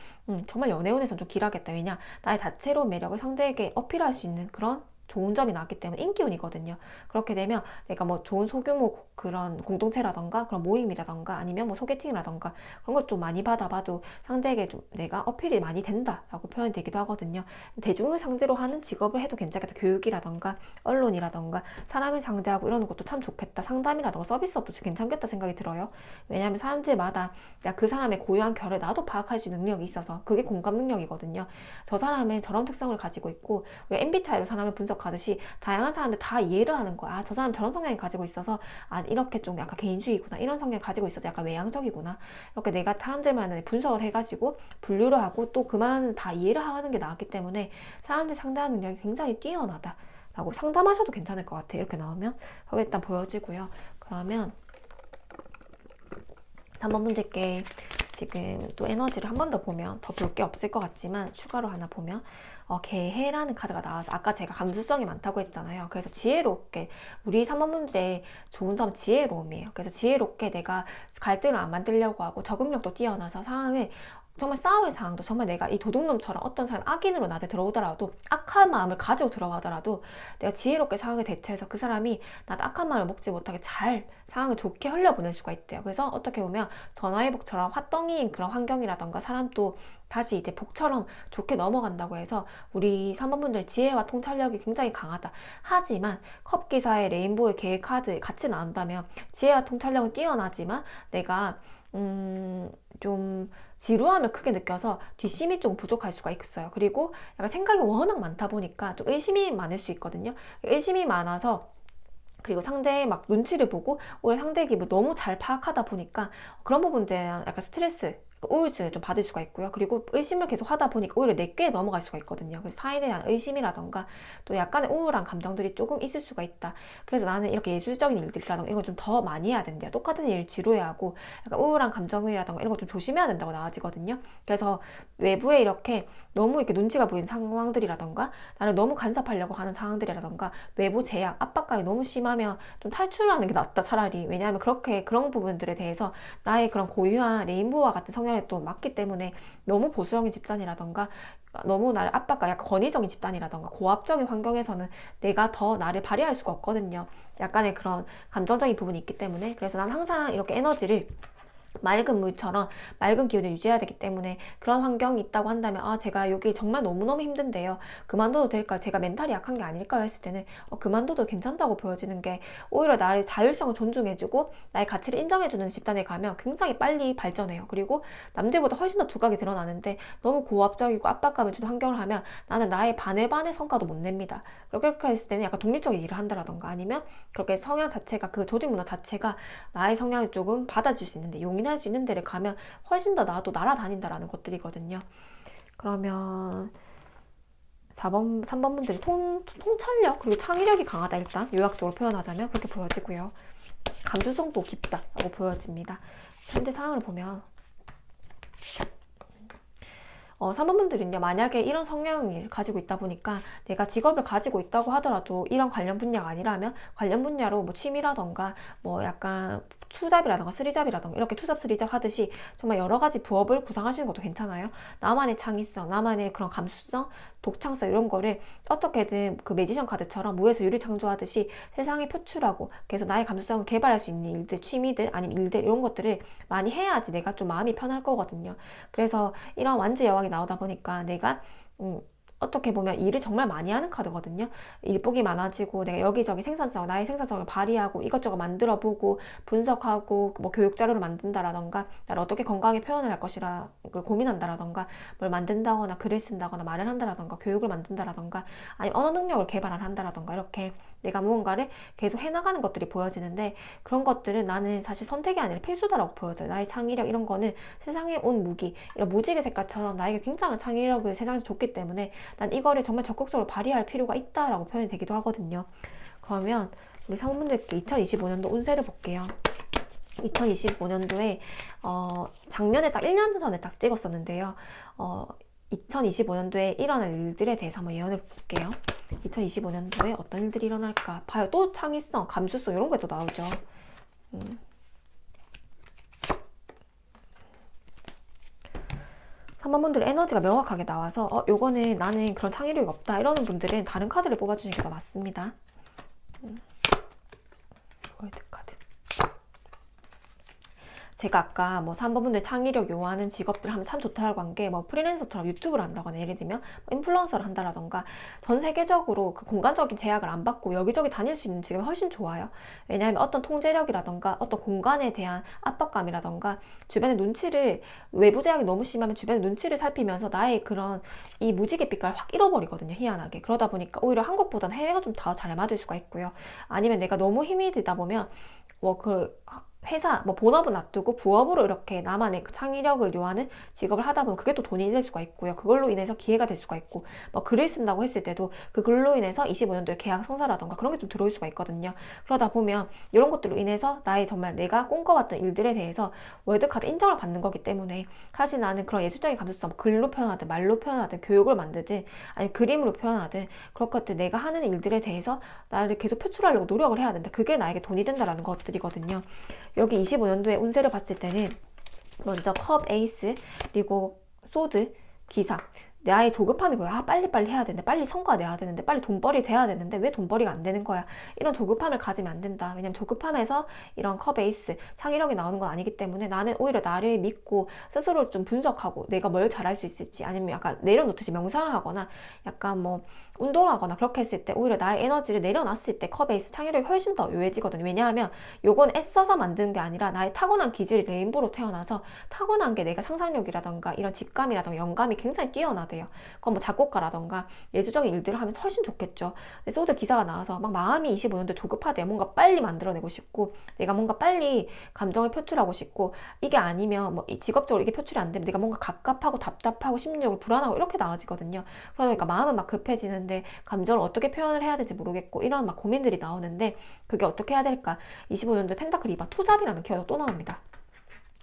정말 연애운에선 좀 길하겠다. 왜냐, 나의 다채로운 매력을 상대에게 어필할 수 있는 그런 좋은 점이 나왔기 때문에 인기운이거든요. 그렇게 되면 내가 뭐 좋은 소규모 그런 공동체라던가 그런 모임이라던가 아니면 뭐 소개팅이라던가 그런 것 좀 많이 받아봐도 상대에게 좀 내가 어필이 많이 된다라고 표현이 되기도 하거든요. 대중을 상대로 하는 직업을 해도 괜찮겠다. 교육이라던가 언론이라던가 사람을 상대하고 이러는 것도 참 좋겠다. 상담이라던가 서비스업도 괜찮겠다 생각이 들어요. 왜냐하면 사람들마다 그 사람의 고유한 결을 나도 파악할 수 있는 능력이 있어서 그게 공감 능력이거든요. 저 사람은 저런 특성을 가지고 있고 MBTI로 사람을 분석하듯이 다양한 사람들 다 이해를 하는 거야. 아, 저 사람 저런 성향을 가지고 있어서 이렇게 좀 약간 개인주의구나, 이런 성향을 가지고 있어서 약간 외향적이구나, 이렇게 내가 사람들만의 분석을 해가지고 분류를 하고 또 그만 다 이해를 하는 게 나왔기 때문에 사람들 상대하는 능력이 굉장히 뛰어나다 라고 상담하셔도 괜찮을 것 같아요. 이렇게 나오면 그게 일단 보여지고요. 그러면 3번 분들께 지금 또 에너지를 한 번 더 보면 더 볼 게 없을 것 같지만 추가로 하나 보면 개해라는 카드가 나와서 아까 제가 감수성이 많다고 했잖아요. 그래서 지혜롭게, 우리 3번 분들의 좋은 점은 지혜로움이에요. 그래서 지혜롭게 내가 갈등을 안 만들려고 하고 적응력도 뛰어나서 상황을 정말 싸울 상황도 정말 내가 이 도둑놈처럼 어떤 사람 악인으로 나한테 들어오더라도 악한 마음을 가지고 들어가더라도 내가 지혜롭게 상황을 대처해서 그 사람이 나한테 악한 마음을 먹지 못하게 잘 상황을 좋게 흘려보낼 수가 있대요. 그래서 어떻게 보면 전화위복처럼 화덩이인 그런 환경이라던가 사람도 다시 이제 복처럼 좋게 넘어간다고 해서 우리 3번분들 지혜와 통찰력이 굉장히 강하다. 하지만 컵기사의 레인보우 계획 카드 같이 나온다면 지혜와 통찰력은 뛰어나지만 내가 좀 지루함을 크게 느껴서 뒷심이 좀 부족할 수가 있어요. 그리고 약간 생각이 워낙 많다 보니까 좀 의심이 많을 수 있거든요. 의심이 많아서 그리고 상대의 막 눈치를 보고 오히려 상대의 기분 너무 잘 파악하다 보니까 그런 부분들에 약간 스트레스, 우울증을 좀 받을 수가 있고요. 그리고 의심을 계속 하다 보니까 오히려 내게 넘어갈 수가 있거든요. 그래서 타인에 대한 의심이라던가 또 약간의 우울한 감정들이 조금 있을 수가 있다. 그래서 나는 이렇게 예술적인 일들이라던가 이런 걸 좀 더 많이 해야 된대요. 똑같은 일을 지루해 하고 약간 우울한 감정이라던가 이런 걸 좀 조심해야 된다고 나와지거든요. 그래서 외부에 이렇게 너무 이렇게 눈치가 보이는 상황들이라던가 나를 너무 간섭하려고 하는 상황들이라던가 외부 제약, 압박감이 너무 심하면 좀 탈출하는 게 낫다 차라리. 왜냐하면 그렇게 그런 부분들에 대해서 나의 그런 고유한 레인보우와 같은 성향에 또 맞기 때문에 너무 보수적인 집단이라던가 너무 나를 압박과 약간 권위적인 집단이라던가 고압적인 환경에서는 내가 더 나를 발휘할 수가 없거든요. 약간의 그런 감정적인 부분이 있기 때문에. 그래서 난 항상 이렇게 에너지를 맑은 물처럼 맑은 기운을 유지해야 되기 때문에 그런 환경이 있다고 한다면 제가 여기 정말 너무너무 힘든데요, 그만둬도 될까요? 제가 멘탈이 약한 게 아닐까요? 했을 때는 그만둬도 괜찮다고 보여지는 게 오히려 나의 자율성을 존중해주고 나의 가치를 인정해주는 집단에 가면 굉장히 빨리 발전해요. 그리고 남들보다 훨씬 더 두각이 드러나는데 너무 고압적이고 압박감을 주는 환경을 하면 나는 나의 반의 성과도 못 냅니다. 그렇게 했을 때는 약간 독립적인 일을 한다라던가 아니면 그렇게 성향 자체가, 그 조직 문화 자체가 나의 성향을 조금 받아줄 수 있는데 용인할 수 있는 데를 가면 훨씬 더 나도 날아다닌다라는 것들이거든요. 그러면 3번 분들이 통찰력 그리고 창의력이 강하다, 일단 요약적으로 표현하자면 그렇게 보여지고요. 감수성도 깊다라고 보여집니다. 현재 상황을 보면 3번 분들은요, 만약에 이런 성향을 가지고 있다 보니까 내가 직업을 가지고 있다고 하더라도 이런 관련 분야가 아니라면 관련 분야로 뭐 취미라던가 뭐 약간 투잡이라던가 쓰리잡이라던가 이렇게 투잡 쓰리잡 하듯이 정말 여러 가지 부업을 구상하시는 것도 괜찮아요. 나만의 창의성, 나만의 그런 감수성, 독창성 이런 거를 어떻게든 그 매지션 카드처럼 무에서 유리 창조하듯이 세상에 표출하고 계속 나의 감수성을 개발할 수 있는 일들, 취미들 아니면 일들 이런 것들을 많이 해야지 내가 좀 마음이 편할 거거든요. 그래서 이런 완지 여왕이 나오다 보니까 내가 어떻게 보면 일을 정말 많이 하는 카드거든요. 일복이 많아지고 내가 여기저기 나의 생산성을 발휘하고 이것저것 만들어보고 분석하고 뭐 교육 자료를 만든다라던가 나를 어떻게 건강하게 표현을 할 것이라 걸 고민한다라던가 뭘 만든다거나 글을 쓴다거나 말을 한다라던가 교육을 만든다라던가 아니면 언어 능력을 개발을 한다라던가 이렇게 내가 무언가를 계속 해나가는 것들이 보여지는데 그런 것들은 나는 사실 선택이 아니라 필수다라고 보여져요. 나의 창의력 이런 거는 세상에 온 무기, 이런 무지개 색깔처럼 나에게 굉장한 창의력을 세상에서 줬기 때문에 난 이거를 정말 적극적으로 발휘할 필요가 있다라고 표현이 되기도 하거든요. 그러면 우리 상무분들께 2025년도 운세를 볼게요. 2025년도에 작년에 딱 1년 전에 딱 찍었었는데요. 2025년도에 일어날 일들에 대해서 한번 예언을 볼게요. 2025년도에 어떤 일들이 일어날까 봐요. 또 창의성, 감수성 이런 게 또 나오죠. 사모분들의 에너지가 명확하게 나와서 요거는 나는 그런 창의력이 없다 이러는 분들은 다른 카드를 뽑아주시는 게 더 맞습니다. 월드 카드. 제가 아까 뭐 3번분들 창의력 요하는 직업들 하면 참 좋다고 한 게 뭐 프리랜서처럼 유튜브를 한다거나 예를 들면 인플루언서를 한다라던가 전 세계적으로 그 공간적인 제약을 안 받고 여기저기 다닐 수 있는 직업이 훨씬 좋아요. 왜냐하면 어떤 통제력이라던가 어떤 공간에 대한 압박감이라던가 주변의 눈치를 외부 제약이 너무 심하면 주변의 눈치를 살피면서 나의 그런 이 무지갯빛깔을 확 잃어버리거든요. 희한하게. 그러다 보니까 오히려 한국보다는 해외가 좀 더 잘 맞을 수가 있고요. 아니면 내가 너무 힘이 들다 보면 회사, 본업은 놔두고 부업으로 이렇게 나만의 그 창의력을 요하는 직업을 하다 보면 그게 또 돈이 될 수가 있고요. 그걸로 인해서 기회가 될 수가 있고, 글을 쓴다고 했을 때도 그 글로 인해서 25년도에 계약 성사라던가 그런 게 좀 들어올 수가 있거든요. 그러다 보면 이런 것들로 인해서 나의 정말 내가 꿈꿔왔던 일들에 대해서 월드카드 인정을 받는 거기 때문에 사실 나는 그런 예술적인 감수성, 글로 표현하든 말로 표현하든 교육을 만들든 아니면 그림으로 표현하든 그런 것들 내가 하는 일들에 대해서 나를 계속 표출하려고 노력을 해야 된다. 그게 나에게 돈이 된다라는 것들이거든요. 여기 25년도에 운세를 봤을 때는 먼저 컵 에이스, 그리고 소드, 기사. 나의 조급함이 뭐야? 빨리빨리 해야 되는데, 빨리 성과 내야 되는데, 빨리 돈벌이 돼야 되는데 왜 돈벌이가 안 되는 거야? 이런 조급함을 가지면 안 된다. 왜냐면 조급함에서 이런 컵 에이스, 창의력이 나오는 건 아니기 때문에 나는 오히려 나를 믿고 스스로 좀 분석하고 내가 뭘 잘할 수 있을지, 아니면 약간 내려놓듯이 명상을 하거나 약간 운동을 하거나 그렇게 했을 때 오히려 나의 에너지를 내려놨을 때 컵 에이스 창의력이 훨씬 더 요해지거든요. 왜냐하면 요건 애써서 만드는 게 아니라 나의 타고난 기질이 레인보로 태어나서 타고난 게 내가 상상력이라던가 이런 직감이라던가 영감이 굉장히 뛰어나대요. 그건 작곡가라던가 예술적인 일들을 하면 훨씬 좋겠죠. 근데 소드 기사가 나와서 막 마음이 25년도에 조급하대요. 뭔가 빨리 만들어내고 싶고 내가 뭔가 빨리 감정을 표출하고 싶고 이게 아니면 직업적으로 이게 표출이 안 되면 내가 뭔가 갑갑하고 답답하고 심리적으로 불안하고 이렇게 나아지거든요. 그러니까 마음은 막 급해지는데 감정을 어떻게 표현을 해야 될지 모르겠고 이런 고민들이 나오는데 그게 어떻게 해야 될까? 25년도에 펜타클 2번 투잡이라는 키워드가 또 나옵니다.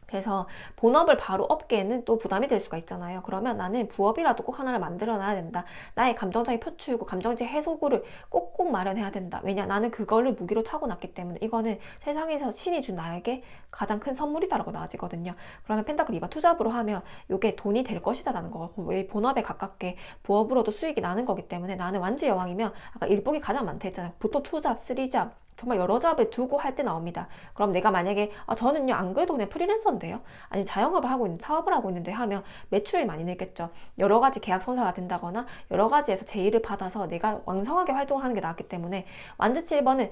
그래서 본업을 바로 업계에는 또 부담이 될 수가 있잖아요. 그러면 나는 부업이라도 꼭 하나를 만들어 놔야 된다. 나의 감정적인 표출구, 감정적 해소구를 꼭꼭 마련해야 된다. 왜냐? 나는 그거를 무기로 타고났기 때문에 이거는 세상에서 신이 준 나에게 가장 큰 선물이다라고 나아지거든요. 그러면 펜타클 2번 투잡으로 하면 이게 돈이 될 것이다라는 거고 왜 본업에 가깝게 부업으로도 수익이 나는 거기 때문에 나는 완주 여왕이면 아까 일복이 가장 많다 했잖아요. 보통 투잡, 쓰리잡 정말 여러 잡을 두고 할 때 나옵니다. 그럼 내가 만약에 저는요 안 그래도 그냥 프리랜서인데요. 아니면 자영업을 하고 있는 사업을 하고 있는데 하면 매출이 많이 늘겠죠. 여러 가지 계약 성사가 된다거나 여러 가지에서 제의를 받아서 내가 왕성하게 활동을 하는 게 낫기 때문에 완주 7번은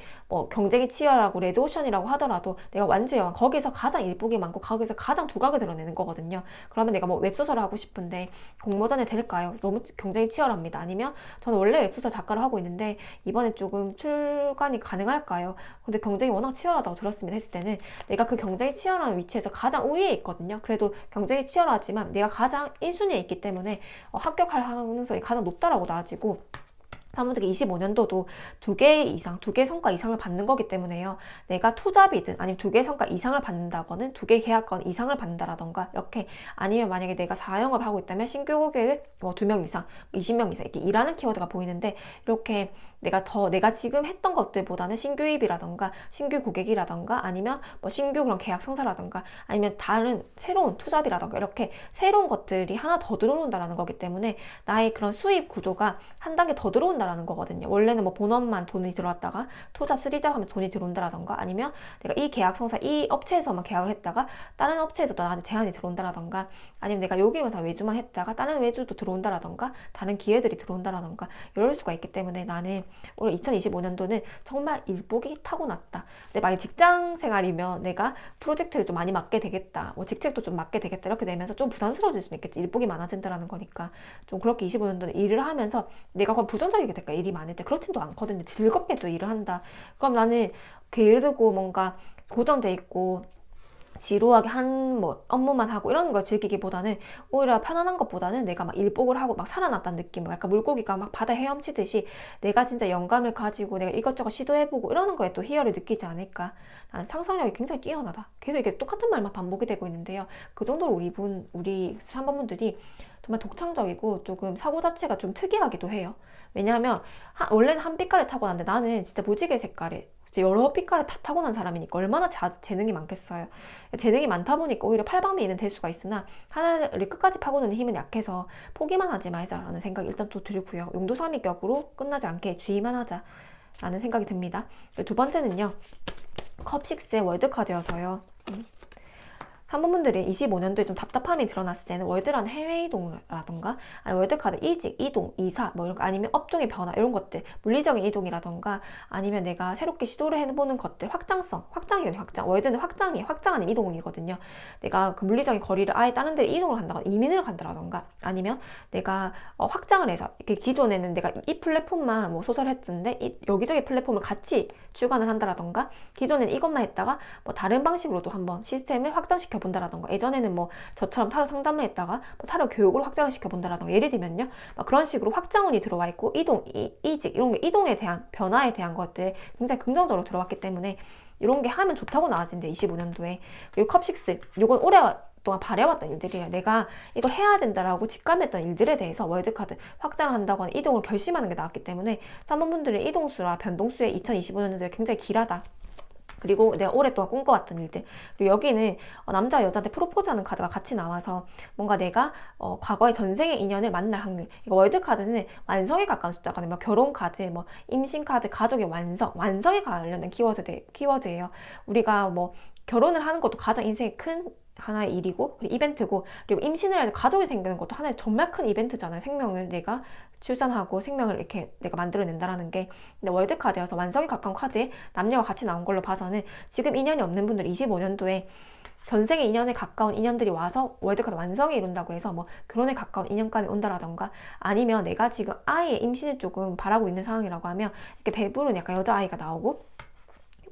경쟁이 치열하고 레드오션이라고 하더라도 내가 완주 여왕 거기서 가장 일복이 많고 거기서 가장 두각을 드러내는 거거든요. 그러면 내가 웹소설을 하고 싶은데 공모전에 될까요? 너무 경쟁이 치열합니다. 아니면 저는 원래 웹소설 작가를 하고 있는데 이번에 조금 출간이 가능할까요? 근데 경쟁이 워낙 치열하다고 들었습니다 했을 때는 내가 그 경쟁이 치열한 위치에서 가장 우위에 있거든요. 그래도 경쟁이 치열하지만 내가 가장 1순위에 있기 때문에 합격할 가능성이 가장 높다라고 나아지고 사무직의 25년도도 2개 이상, 2개 성과 이상을 받는 거기 때문에요. 내가 투잡이든 아니면 2개 성과 이상을 받는다거나 2개 계약권 이상을 받는다라던가 이렇게 아니면 만약에 내가 사영업을 하고 있다면 신규 고객을 2명 이상, 20명 이상 이렇게 일하는 키워드가 보이는데 이렇게 내가 지금 했던 것들보다는 신규입이라던가 신규 고객이라던가 아니면 신규 그런 계약 성사라던가 아니면 다른 새로운 투잡이라던가 이렇게 새로운 것들이 하나 더 들어온다라는 거기 때문에 나의 그런 수입 구조가 한 단계 더 들어온다 들어온다라는 거거든요. 원래는 뭐 본업만 돈이 들어왔다가 투잡, 쓰리잡 하면서 돈이 들어온다라던가, 아니면 내가 이 계약성사 이 업체에서만 계약을 했다가 다른 업체에서도 나한테 제한이 들어온다라던가, 아니면 내가 여기 회사 외주만 했다가 다른 외주도 들어온다라던가, 다른 기회들이 들어온다라던가, 이럴 수가 있기 때문에 나는 올해 2025년도는 정말 일복이 타고났다. 근데 만약 직장 생활이면 내가 프로젝트를 좀 많이 맡게 되겠다, 뭐 직책도 좀 맡게 되겠다, 이렇게 되면서 좀 부담스러워질 수는 있겠지. 일복이 많아진다라는 거니까. 좀 그렇게 25년도는 일을 하면서 내가 그럼 부정적이게 될까? 일이 많을 때. 그렇지도 않거든요. 즐겁게 또 일을 한다. 그럼 나는 게으르고 뭔가 고정돼 있고 지루하게 한 뭐 업무만 하고 이런 걸 즐기기보다는 오히려 편안한 것보다는 내가 막 일복을 하고 막 살아났다는 느낌, 약간 물고기가 막 바다에 헤엄치듯이 내가 진짜 영감을 가지고 내가 이것저것 시도해보고 이러는 거에 또 희열을 느끼지 않을까. 나는 상상력이 굉장히 뛰어나다. 계속 이게 똑같은 말만 반복이 되고 있는데요. 그 정도로 우리 3번분들이 정말 독창적이고 조금 사고 자체가 좀 특이하기도 해요. 왜냐하면 원래는 한 빛깔을 타고났는데 나는 진짜 무지개 색깔에 여러 빛깔을 다 타고난 사람이니까 얼마나 재능이 많겠어요. 재능이 많다 보니까 오히려 팔방미인은 될 수가 있으나 하나를 끝까지 파고드는 힘은 약해서 포기만 하지 말자라는 생각이 일단 또 들고요. 용두사미격으로 끝나지 않게 주의만 하자라는 생각이 듭니다. 두 번째는요, 컵6의 월드카드여서요. 3번분들이 25년도에 좀 답답함이 드러났을 때는 월드라는 해외 이동이라던가, 아니 월드카드 이직, 이동, 이사, 뭐 이런 거, 아니면 업종의 변화, 이런 것들, 물리적인 이동이라던가, 아니면 내가 새롭게 시도를 해보는 것들, 확장이거든요, 확장. 월드는 확장이에요. 확장 아니면 이동이거든요. 내가 그 물리적인 거리를 아예 다른 데로 이동을 한다거나, 이민을 간다라던가, 아니면 내가 확장을 해서, 이렇게 기존에는 내가 이 플랫폼만 뭐 소설했던데, 여기저기 플랫폼을 같이 주관을 한다라던가, 기존에는 이것만 했다가 뭐 다른 방식으로도 한번 시스템을 확장시켜 본다라던가, 예전에는 뭐 저처럼 타로 상담을 했다가 뭐 타로 교육을 확장시켜 본다라던가, 예를 들면요, 막 그런 식으로 확장운이 들어와 있고, 이동, 이직, 이런 게 이동에 대한 변화에 대한 것들 굉장히 긍정적으로 들어왔기 때문에 이런 게 하면 좋다고 나와진대, 25년도에. 그리고 컵6, 요건 오랫동안 바래왔던 일들이에요. 내가 이걸 해야 된다라고 직감했던 일들에 대해서 월드카드 확장을 한다거나 이동을 결심하는 게 나왔기 때문에 3번분들의 이동수와 변동수의 2025년도에 굉장히 길하다. 그리고 내가 오랫동안 꿈꿔왔던 일들. 그리고 여기는 남자 여자한테 프로포즈하는 카드가 같이 나와서 뭔가 내가 과거의 전생의 인연을 만날 확률. 이거 월드카드는 완성에 가까운 숫자거든요. 뭐 결혼 카드, 뭐 임신 카드, 가족의 완성에 관련된 키워드예요. 우리가 뭐 결혼을 하는 것도 가장 인생의 큰 하나의 일이고, 그리고 이벤트고, 그리고 임신을 해서 가족이 생기는 것도 하나의 정말 큰 이벤트잖아요. 생명을 내가 출산하고 생명을 이렇게 내가 만들어낸다라는 게. 근데 월드카드여서 완성에 가까운 카드에 남녀가 같이 나온 걸로 봐서는 지금 인연이 없는 분들 25년도에 전생의 인연에 가까운 인연들이 와서 월드카드 완성에 이룬다고 해서 뭐 결혼에 가까운 인연감이 온다라던가, 아니면 내가 지금 아이의 임신을 조금 바라고 있는 상황이라고 하면 이렇게 배부른 약간 여자아이가 나오고,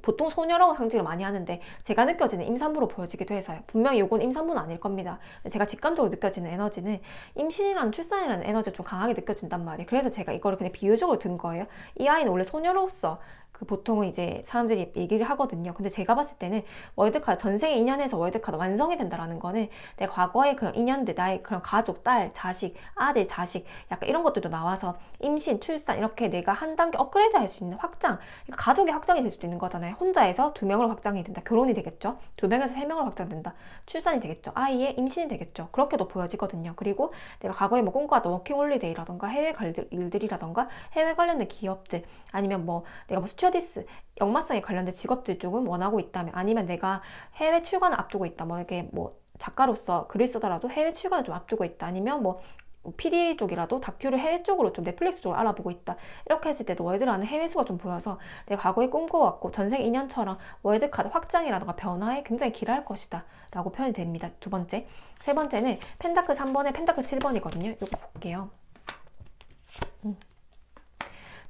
보통 소녀라고 상징을 많이 하는데 제가 느껴지는 임산부로 보여지기도 해서요. 분명히 이건 임산부는 아닐 겁니다. 제가 직감적으로 느껴지는 에너지는 임신이라는 출산이라는 에너지가 좀 강하게 느껴진단 말이에요. 그래서 제가 이거를 그냥 비유적으로 든 거예요. 이 아이는 원래 소녀로서 그 보통은 이제 사람들이 얘기를 하거든요. 근데 제가 봤을 때는 월드카드 전생의 인연에서 월드카드 완성이 된다라는 거는 내 과거의 그런 인연들, 나의 그런 가족, 딸, 자식, 아들, 자식, 약간 이런 것들도 나와서 임신, 출산, 이렇게 내가 한 단계 업그레이드 할 수 있는 확장, 그러니까 가족의 확장이 될 수도 있는 거잖아요. 혼자에서 2명으로 확장이 된다. 결혼이 되겠죠. 2명에서 3명으로 확장된다. 출산이 되겠죠. 아이의 임신이 되겠죠. 그렇게도 보여지거든요. 그리고 내가 과거에 뭐 꿈꿔왔던 워킹홀리데이라던가 해외 일들이라던가 해외 관련된 기업들, 아니면 뭐 내가 뭐 스튜어디스, 역마성에 관련된 직업들 조금 원하고 있다면, 아니면 내가 해외 출간을 앞두고 있다, 뭐 이게 뭐 작가로서 글을 쓰더라도 해외 출간을 좀 앞두고 있다, 아니면 뭐 PD 쪽이라도 다큐를 해외 쪽으로 좀 넷플릭스 쪽으로 알아보고 있다, 이렇게 했을 때도 월드라는 해외 수가 좀 보여서 내가 과거에 꿈꿔왔고 전생 인연처럼 월드카드 확장이라든가 변화에 굉장히 기대할 것이다 라고 표현이 됩니다. 두 번째. 세 번째는 펜타클 3번에 펜타클 7번이거든요. 이거 볼게요.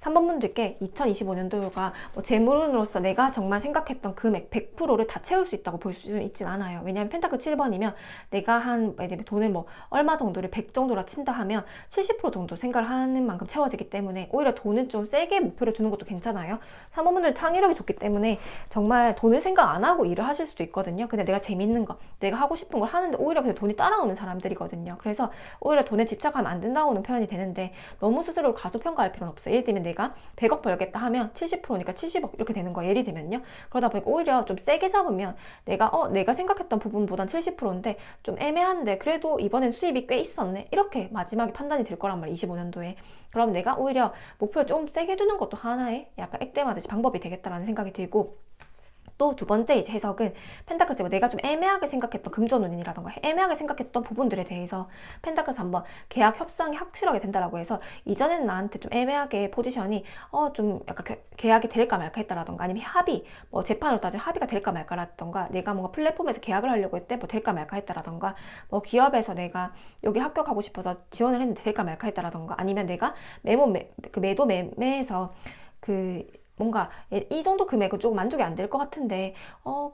3번 분들께 2025년도가 뭐 재물운으로서 내가 정말 생각했던 금액 100%를 다 채울 수 있다고 볼 수 있진 않아요. 왜냐하면 펜타클 7번이면 내가 한 돈을 뭐 얼마 정도를 100 정도라 친다 하면 70% 정도 생각을 하는 만큼 채워지기 때문에 오히려 돈은 좀 세게 목표를 두는 것도 괜찮아요. 3번 분들 창의력이 좋기 때문에 정말 돈을 생각 안 하고 일을 하실 수도 있거든요. 근데 내가 재밌는 거, 내가 하고 싶은 걸 하는데 오히려 그냥 돈이 따라오는 사람들이거든요. 그래서 오히려 돈에 집착하면 안 된다고는 표현이 되는데 너무 스스로를 과소평가할 필요는 없어요. 예를 들면 내가 100억 벌겠다 하면 70%니까 70억 이렇게 되는 거야. 예를 들면요. 그러다 보니까 오히려 좀 세게 잡으면 내가 생각했던 부분보단 70%인데 좀 애매한데 그래도 이번엔 수입이 꽤 있었네. 이렇게 마지막에 판단이 될 거란 말이야. 25년도에. 그럼 내가 오히려 목표를 좀 세게 두는 것도 하나의 약간 액땜하듯이 방법이 되겠다라는 생각이 들고, 또 두 번째 이제 해석은 펜타클 뭐 내가 좀 애매하게 생각했던 금전운이라던가 애매하게 생각했던 부분들에 대해서 펜타클에서 한번 계약 협상이 확실하게 된다라고 해서 이전에는 나한테 좀 애매하게 포지션이 좀 약간 계약이 될까 말까 했다라던가 아니면 합의 뭐 재판으로 따지면 합의가 될까 말까라던가 내가 뭔가 플랫폼에서 계약을 하려고 했대 뭐 될까 말까 했다라던가 뭐 기업에서 내가 여기 합격하고 싶어서 지원을 했는데 될까 말까 했다라던가 아니면 내가 그 매도 매매에서 그 뭔가 이 정도 금액은 조금 만족이 안 될 것 같은데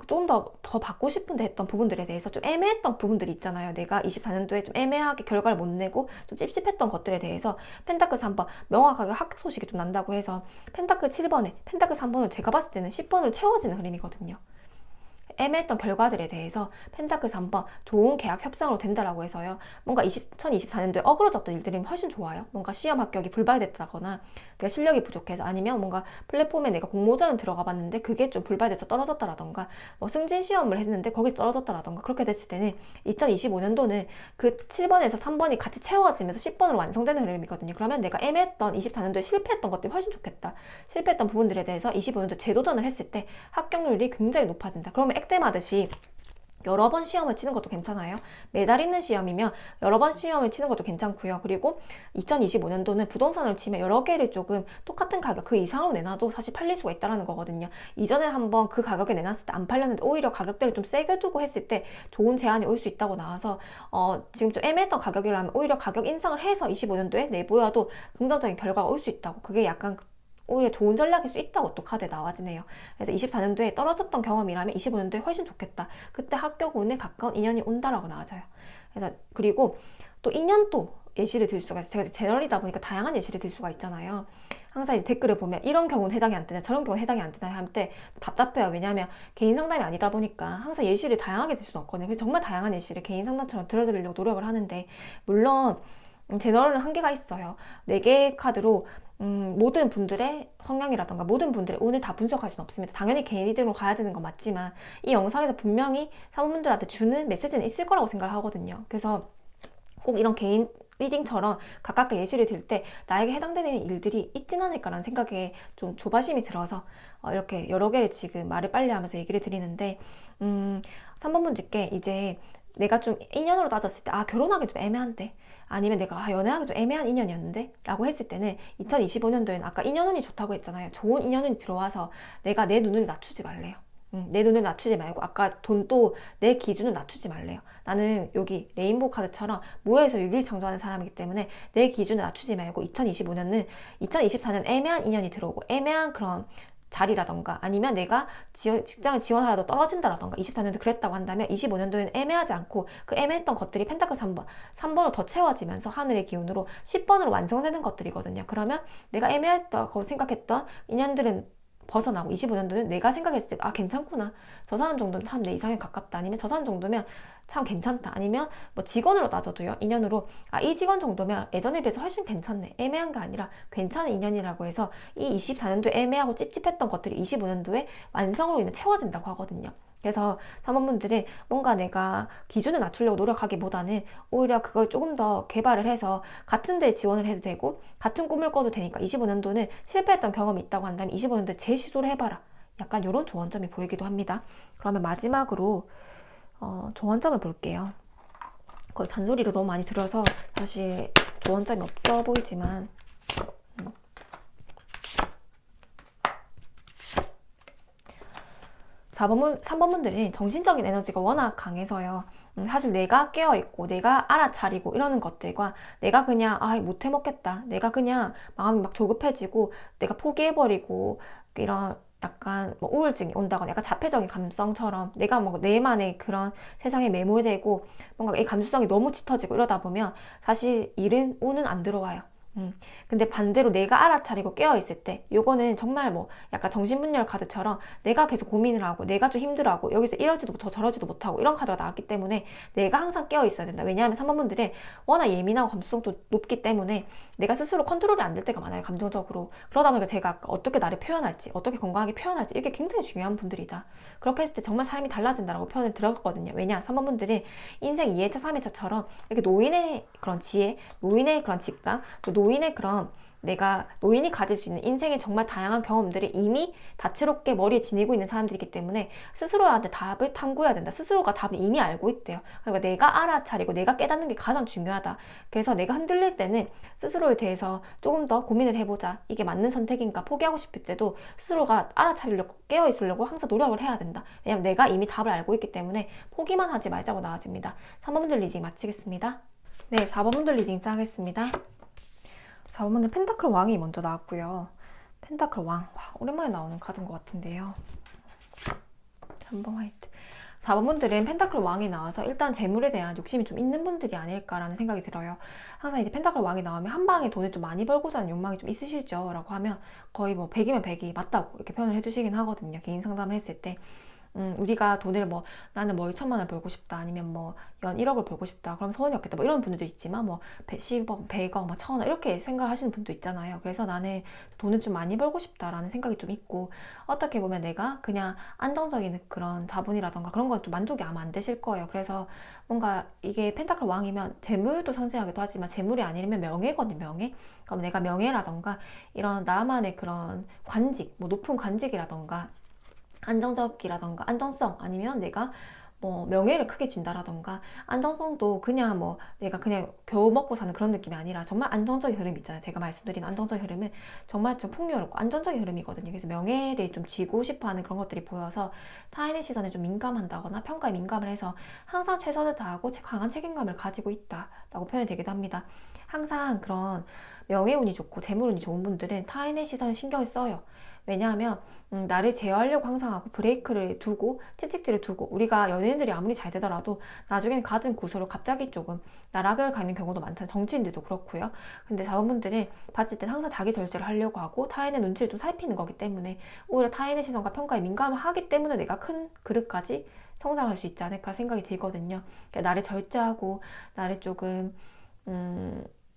조금 더 받고 싶은데 했던 부분들에 대해서 좀 애매했던 부분들이 있잖아요. 내가 24년도에 좀 애매하게 결과를 못 내고 좀 찝찝했던 것들에 대해서 펜타클스 한번 명확하게 합격 소식이 좀 난다고 해서 펜타클 7번에 펜타클 3번을 제가 봤을 때는 10번으로 채워지는 흐름이거든요. 애매했던 결과들에 대해서 펜타클 3번 좋은 계약 협상으로 된다라고 해서요. 뭔가 2024년도에 어그러졌던 일들이 훨씬 좋아요. 뭔가 시험 합격이 불발됐다거나 내가 실력이 부족해서 아니면 뭔가 플랫폼에 내가 공모전을 들어가 봤는데 그게 좀 불발돼서 떨어졌다라던가 뭐 승진 시험을 했는데 거기서 떨어졌다라던가 그렇게 됐을 때는 2025년도는 그 7번에서 3번이 같이 채워지면서 10번으로 완성되는 흐름이거든요. 그러면 내가 애매했던 24년도에 실패했던 것들이 훨씬 좋겠다. 실패했던 부분들에 대해서 25년도 재도전을 했을 때 합격률이 굉장히 높아진다. 그러면 액땜하듯이 여러 번 시험을 치는 것도 괜찮아요. 매달 있는 시험이면 여러 번 시험을 치는 것도 괜찮고요. 그리고 2025년도는 부동산을 치면 여러 개를 조금 똑같은 가격 그 이상으로 내놔도 사실 팔릴 수가 있다는 거거든요. 이전에 한번 그 가격에 내놨을 때 안 팔렸는데 오히려 가격대를 좀 세게 두고 했을 때 좋은 제안이 올 수 있다고 나와서 지금 좀 애매했던 가격이라면 오히려 가격 인상을 해서 25년도에 내보여도 긍정적인 결과가 올 수 있다고, 그게 약간 오히려 좋은 전략일 수 있다고 또 카드에 나와지네요. 그래서 24년도에 떨어졌던 경험이라면 25년도에 훨씬 좋겠다. 그때 합격 운에 가까운 인연이 온다라고 나와져요. 그래서 그리고 또 2년 또 예시를 들 수가 있어요. 제가 제너럴이다 보니까 다양한 예시를 들 수가 있잖아요. 항상 이제 댓글을 보면 이런 경우는 해당이 안 되냐 저런 경우는 해당이 안 되냐 할 때 답답해요. 왜냐하면 개인 상담이 아니다 보니까 항상 예시를 다양하게 들 수는 없거든요. 그래서 정말 다양한 예시를 개인 상담처럼 들어드리려고 노력을 하는데, 물론 제너럴은 한계가 있어요. 4개의 카드로 모든 분들의 성향이라던가 모든 분들의 운을 다 분석할 수는 없습니다. 당연히 개인 리딩으로 가야 되는 건 맞지만 이 영상에서 분명히 사모분들한테 주는 메시지는 있을 거라고 생각을 하거든요. 그래서 꼭 이런 개인 리딩처럼 각각의 예시를 들 때 나에게 해당되는 일들이 있진 않을까라는 생각에 좀 조바심이 들어서 이렇게 여러 개를 지금 말을 빨리 하면서 얘기를 드리는데, 3번 분들께 이제 내가 좀 인연으로 따졌을 때 결혼하기 좀 애매한데, 아니면 내가 연애하기 좀 애매한 인연이었는데 라고 했을 때는 2025년도에는 아까 인연운이 좋다고 했잖아요. 좋은 인연운이 들어와서 내가 내 눈을 낮추지 말래요. 내 눈을 낮추지 말고 아까 돈도 내 기준을 낮추지 말래요. 나는 여기 레인보우 카드처럼 무에서 유리를 창조하는 사람이기 때문에 내 기준을 낮추지 말고 2025년은 2024년 애매한 인연이 들어오고 애매한 그런 자리라던가 아니면 내가 직장을 지원하라도 떨어진다라던가 24년도 그랬다고 한다면 25년도에는 애매하지 않고 그 애매했던 것들이 펜타클 3번으로 더 채워지면서 하늘의 기운으로 10번으로 완성되는 것들이거든요. 그러면 내가 애매했다고 생각했던 인연들은 벗어나고 25년도는 내가 생각했을 때 괜찮구나, 저 사람 정도는 참 내 이상에 가깝다, 아니면 저 사람 정도면 참 괜찮다, 아니면 뭐 직원으로 따져도요, 인연으로 이 직원 정도면 예전에 비해서 훨씬 괜찮네, 애매한 게 아니라 괜찮은 인연이라고 해서 이 24년도에 애매하고 찝찝했던 것들이 25년도에 완성으로 인해 채워진다고 하거든요. 그래서 사모분들은 뭔가 내가 기준을 낮추려고 노력하기보다는 오히려 그걸 조금 더 개발을 해서 같은 데 지원을 해도 되고 같은 꿈을 꿔도 되니까 25년도는 실패했던 경험이 있다고 한다면 25년도에 재시도를 해봐라, 약간 이런 조언점이 보이기도 합니다. 그러면 마지막으로 조언점을 볼게요. 거의 잔소리를 너무 많이 들어서 사실 조언점이 없어 보이지만 3번 분들이 정신적인 에너지가 워낙 강해서요. 사실 내가 깨어있고 내가 알아차리고 이러는 것들과 내가 그냥 못해 먹겠다, 내가 그냥 마음이 막 조급해지고 내가 포기해버리고 이런 약간 뭐 우울증이 온다거나 약간 자폐적인 감성처럼 내가 뭐 내만의 그런 세상에 매몰되고 뭔가 이 감수성이 너무 짙어지고 이러다 보면 사실 운은 안 들어와요. 근데 반대로 내가 알아차리고 깨어있을 때 요거는 정말 뭐 약간 정신분열 카드처럼 내가 계속 고민을 하고 내가 좀 힘들어하고 여기서 이러지도 못하고 저러지도 못하고 이런 카드가 나왔기 때문에 내가 항상 깨어있어야 된다. 왜냐하면 3번분들은 워낙 예민하고 감수성도 높기 때문에 내가 스스로 컨트롤이 안 될 때가 많아요. 감정적으로. 그러다 보니까 제가 어떻게 나를 표현할지 어떻게 건강하게 표현할지 이게 굉장히 중요한 분들이다. 그렇게 했을 때 정말 삶이 달라진다라고 표현을 들었거든요. 왜냐 3번분들이 인생 2회차 3회차처럼 이렇게 노인의 그런 지혜, 노인의 그런 직감, 또 노인의 그런 내가 노인이 가질 수 있는 인생의 정말 다양한 경험들이 이미 다채롭게 머리에 지니고 있는 사람들이기 때문에 스스로한테 답을 탐구해야 된다. 스스로가 답을 이미 알고 있대요. 그러니까 내가 알아차리고 내가 깨닫는 게 가장 중요하다. 그래서 내가 흔들릴 때는 스스로에 대해서 조금 더 고민을 해보자. 이게 맞는 선택인가 포기하고 싶을 때도 스스로가 알아차리려고 깨어있으려고 항상 노력을 해야 된다. 왜냐면 내가 이미 답을 알고 있기 때문에 포기만 하지 말자고 나와집니다. 3번분들 리딩 마치겠습니다. 네, 4번분들 리딩 짜겠습니다. 4번분들 펜타클 왕이 먼저 나왔고요. 펜타클 왕. 와, 오랜만에 나오는 카드인 것 같은데요. 3번 화이트. 4번분들은 펜타클 왕이 나와서 일단 재물에 대한 욕심이 좀 있는 분들이 아닐까라는 생각이 들어요. 항상 이제 펜타클 왕이 나오면 한 방에 돈을 좀 많이 벌고자 하는 욕망이 좀 있으시죠? 라고 하면 거의 뭐 100이면 100이 맞다고 이렇게 표현을 해주시긴 하거든요. 개인 상담을 했을 때. 우리가 돈을 뭐 나는 뭐 2천만 원 벌고 싶다 아니면 뭐 연 1억을 벌고 싶다 그럼 소원이 없겠다 뭐 이런 분들도 있지만 뭐 10억, 100억, 뭐 1000원 이렇게 생각하시는 분도 있잖아요. 그래서 나는 돈을 좀 많이 벌고 싶다라는 생각이 좀 있고 어떻게 보면 내가 그냥 안정적인 그런 자본이라던가 그런 건 좀 만족이 아마 안 되실 거예요. 그래서 뭔가 이게 펜타클 왕이면 재물도 상징하기도 하지만 재물이 아니면 명예거든요. 명예. 그럼 내가 명예라던가 이런 나만의 그런 관직, 뭐 높은 관직이라던가 안정적이라던가 안정성 아니면 내가 뭐 명예를 크게 준다라던가 안정성도 그냥 뭐 내가 그냥 겨우 먹고 사는 그런 느낌이 아니라 정말 안정적인 흐름 있잖아요. 제가 말씀드린 안정적인 흐름은 정말 좀 풍요롭고 안정적인 흐름이거든요. 그래서 명예를 좀 쥐고 싶어하는 그런 것들이 보여서 타인의 시선에 좀 민감한다거나 평가에 민감을 해서 항상 최선을 다하고 강한 책임감을 가지고 있다라고 표현이 되기도 합니다. 항상 그런 명예운이 좋고 재물운이 좋은 분들은 타인의 시선에 신경을 써요. 왜냐하면 나를 제어하려고 항상 하고 브레이크를 두고 채찍질을 두고 우리가 연예인들이 아무리 잘 되더라도 나중에는 갖은 고소로 갑자기 조금 나락을 가는 경우도 많잖아요. 정치인들도 그렇고요. 근데 자원분들이 봤을 땐 항상 자기 절제를 하려고 하고 타인의 눈치를 좀 살피는 거기 때문에 오히려 타인의 시선과 평가에 민감하기 때문에 내가 큰 그릇까지 성장할 수 있지 않을까 생각이 들거든요. 그러니까 나를 절제하고 나를 조금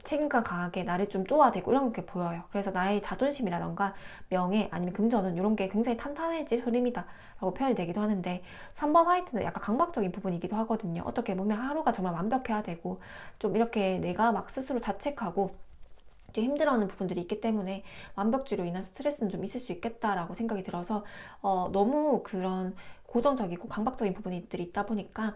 책임감 강하게 나를 좀 쪼아대고 이런 게 보여요. 그래서 나의 자존심이라던가 명예 아니면 금전은 이런 게 굉장히 탄탄해질 흐름이다 라고 표현이 되기도 하는데 3번 화이트는 약간 강박적인 부분이기도 하거든요. 어떻게 보면 하루가 정말 완벽해야 되고 좀 이렇게 내가 막 스스로 자책하고 좀 힘들어하는 부분들이 있기 때문에 완벽주의로 인한 스트레스는 좀 있을 수 있겠다라고 생각이 들어서 너무 그런 고정적이고 강박적인 부분들이 있다 보니까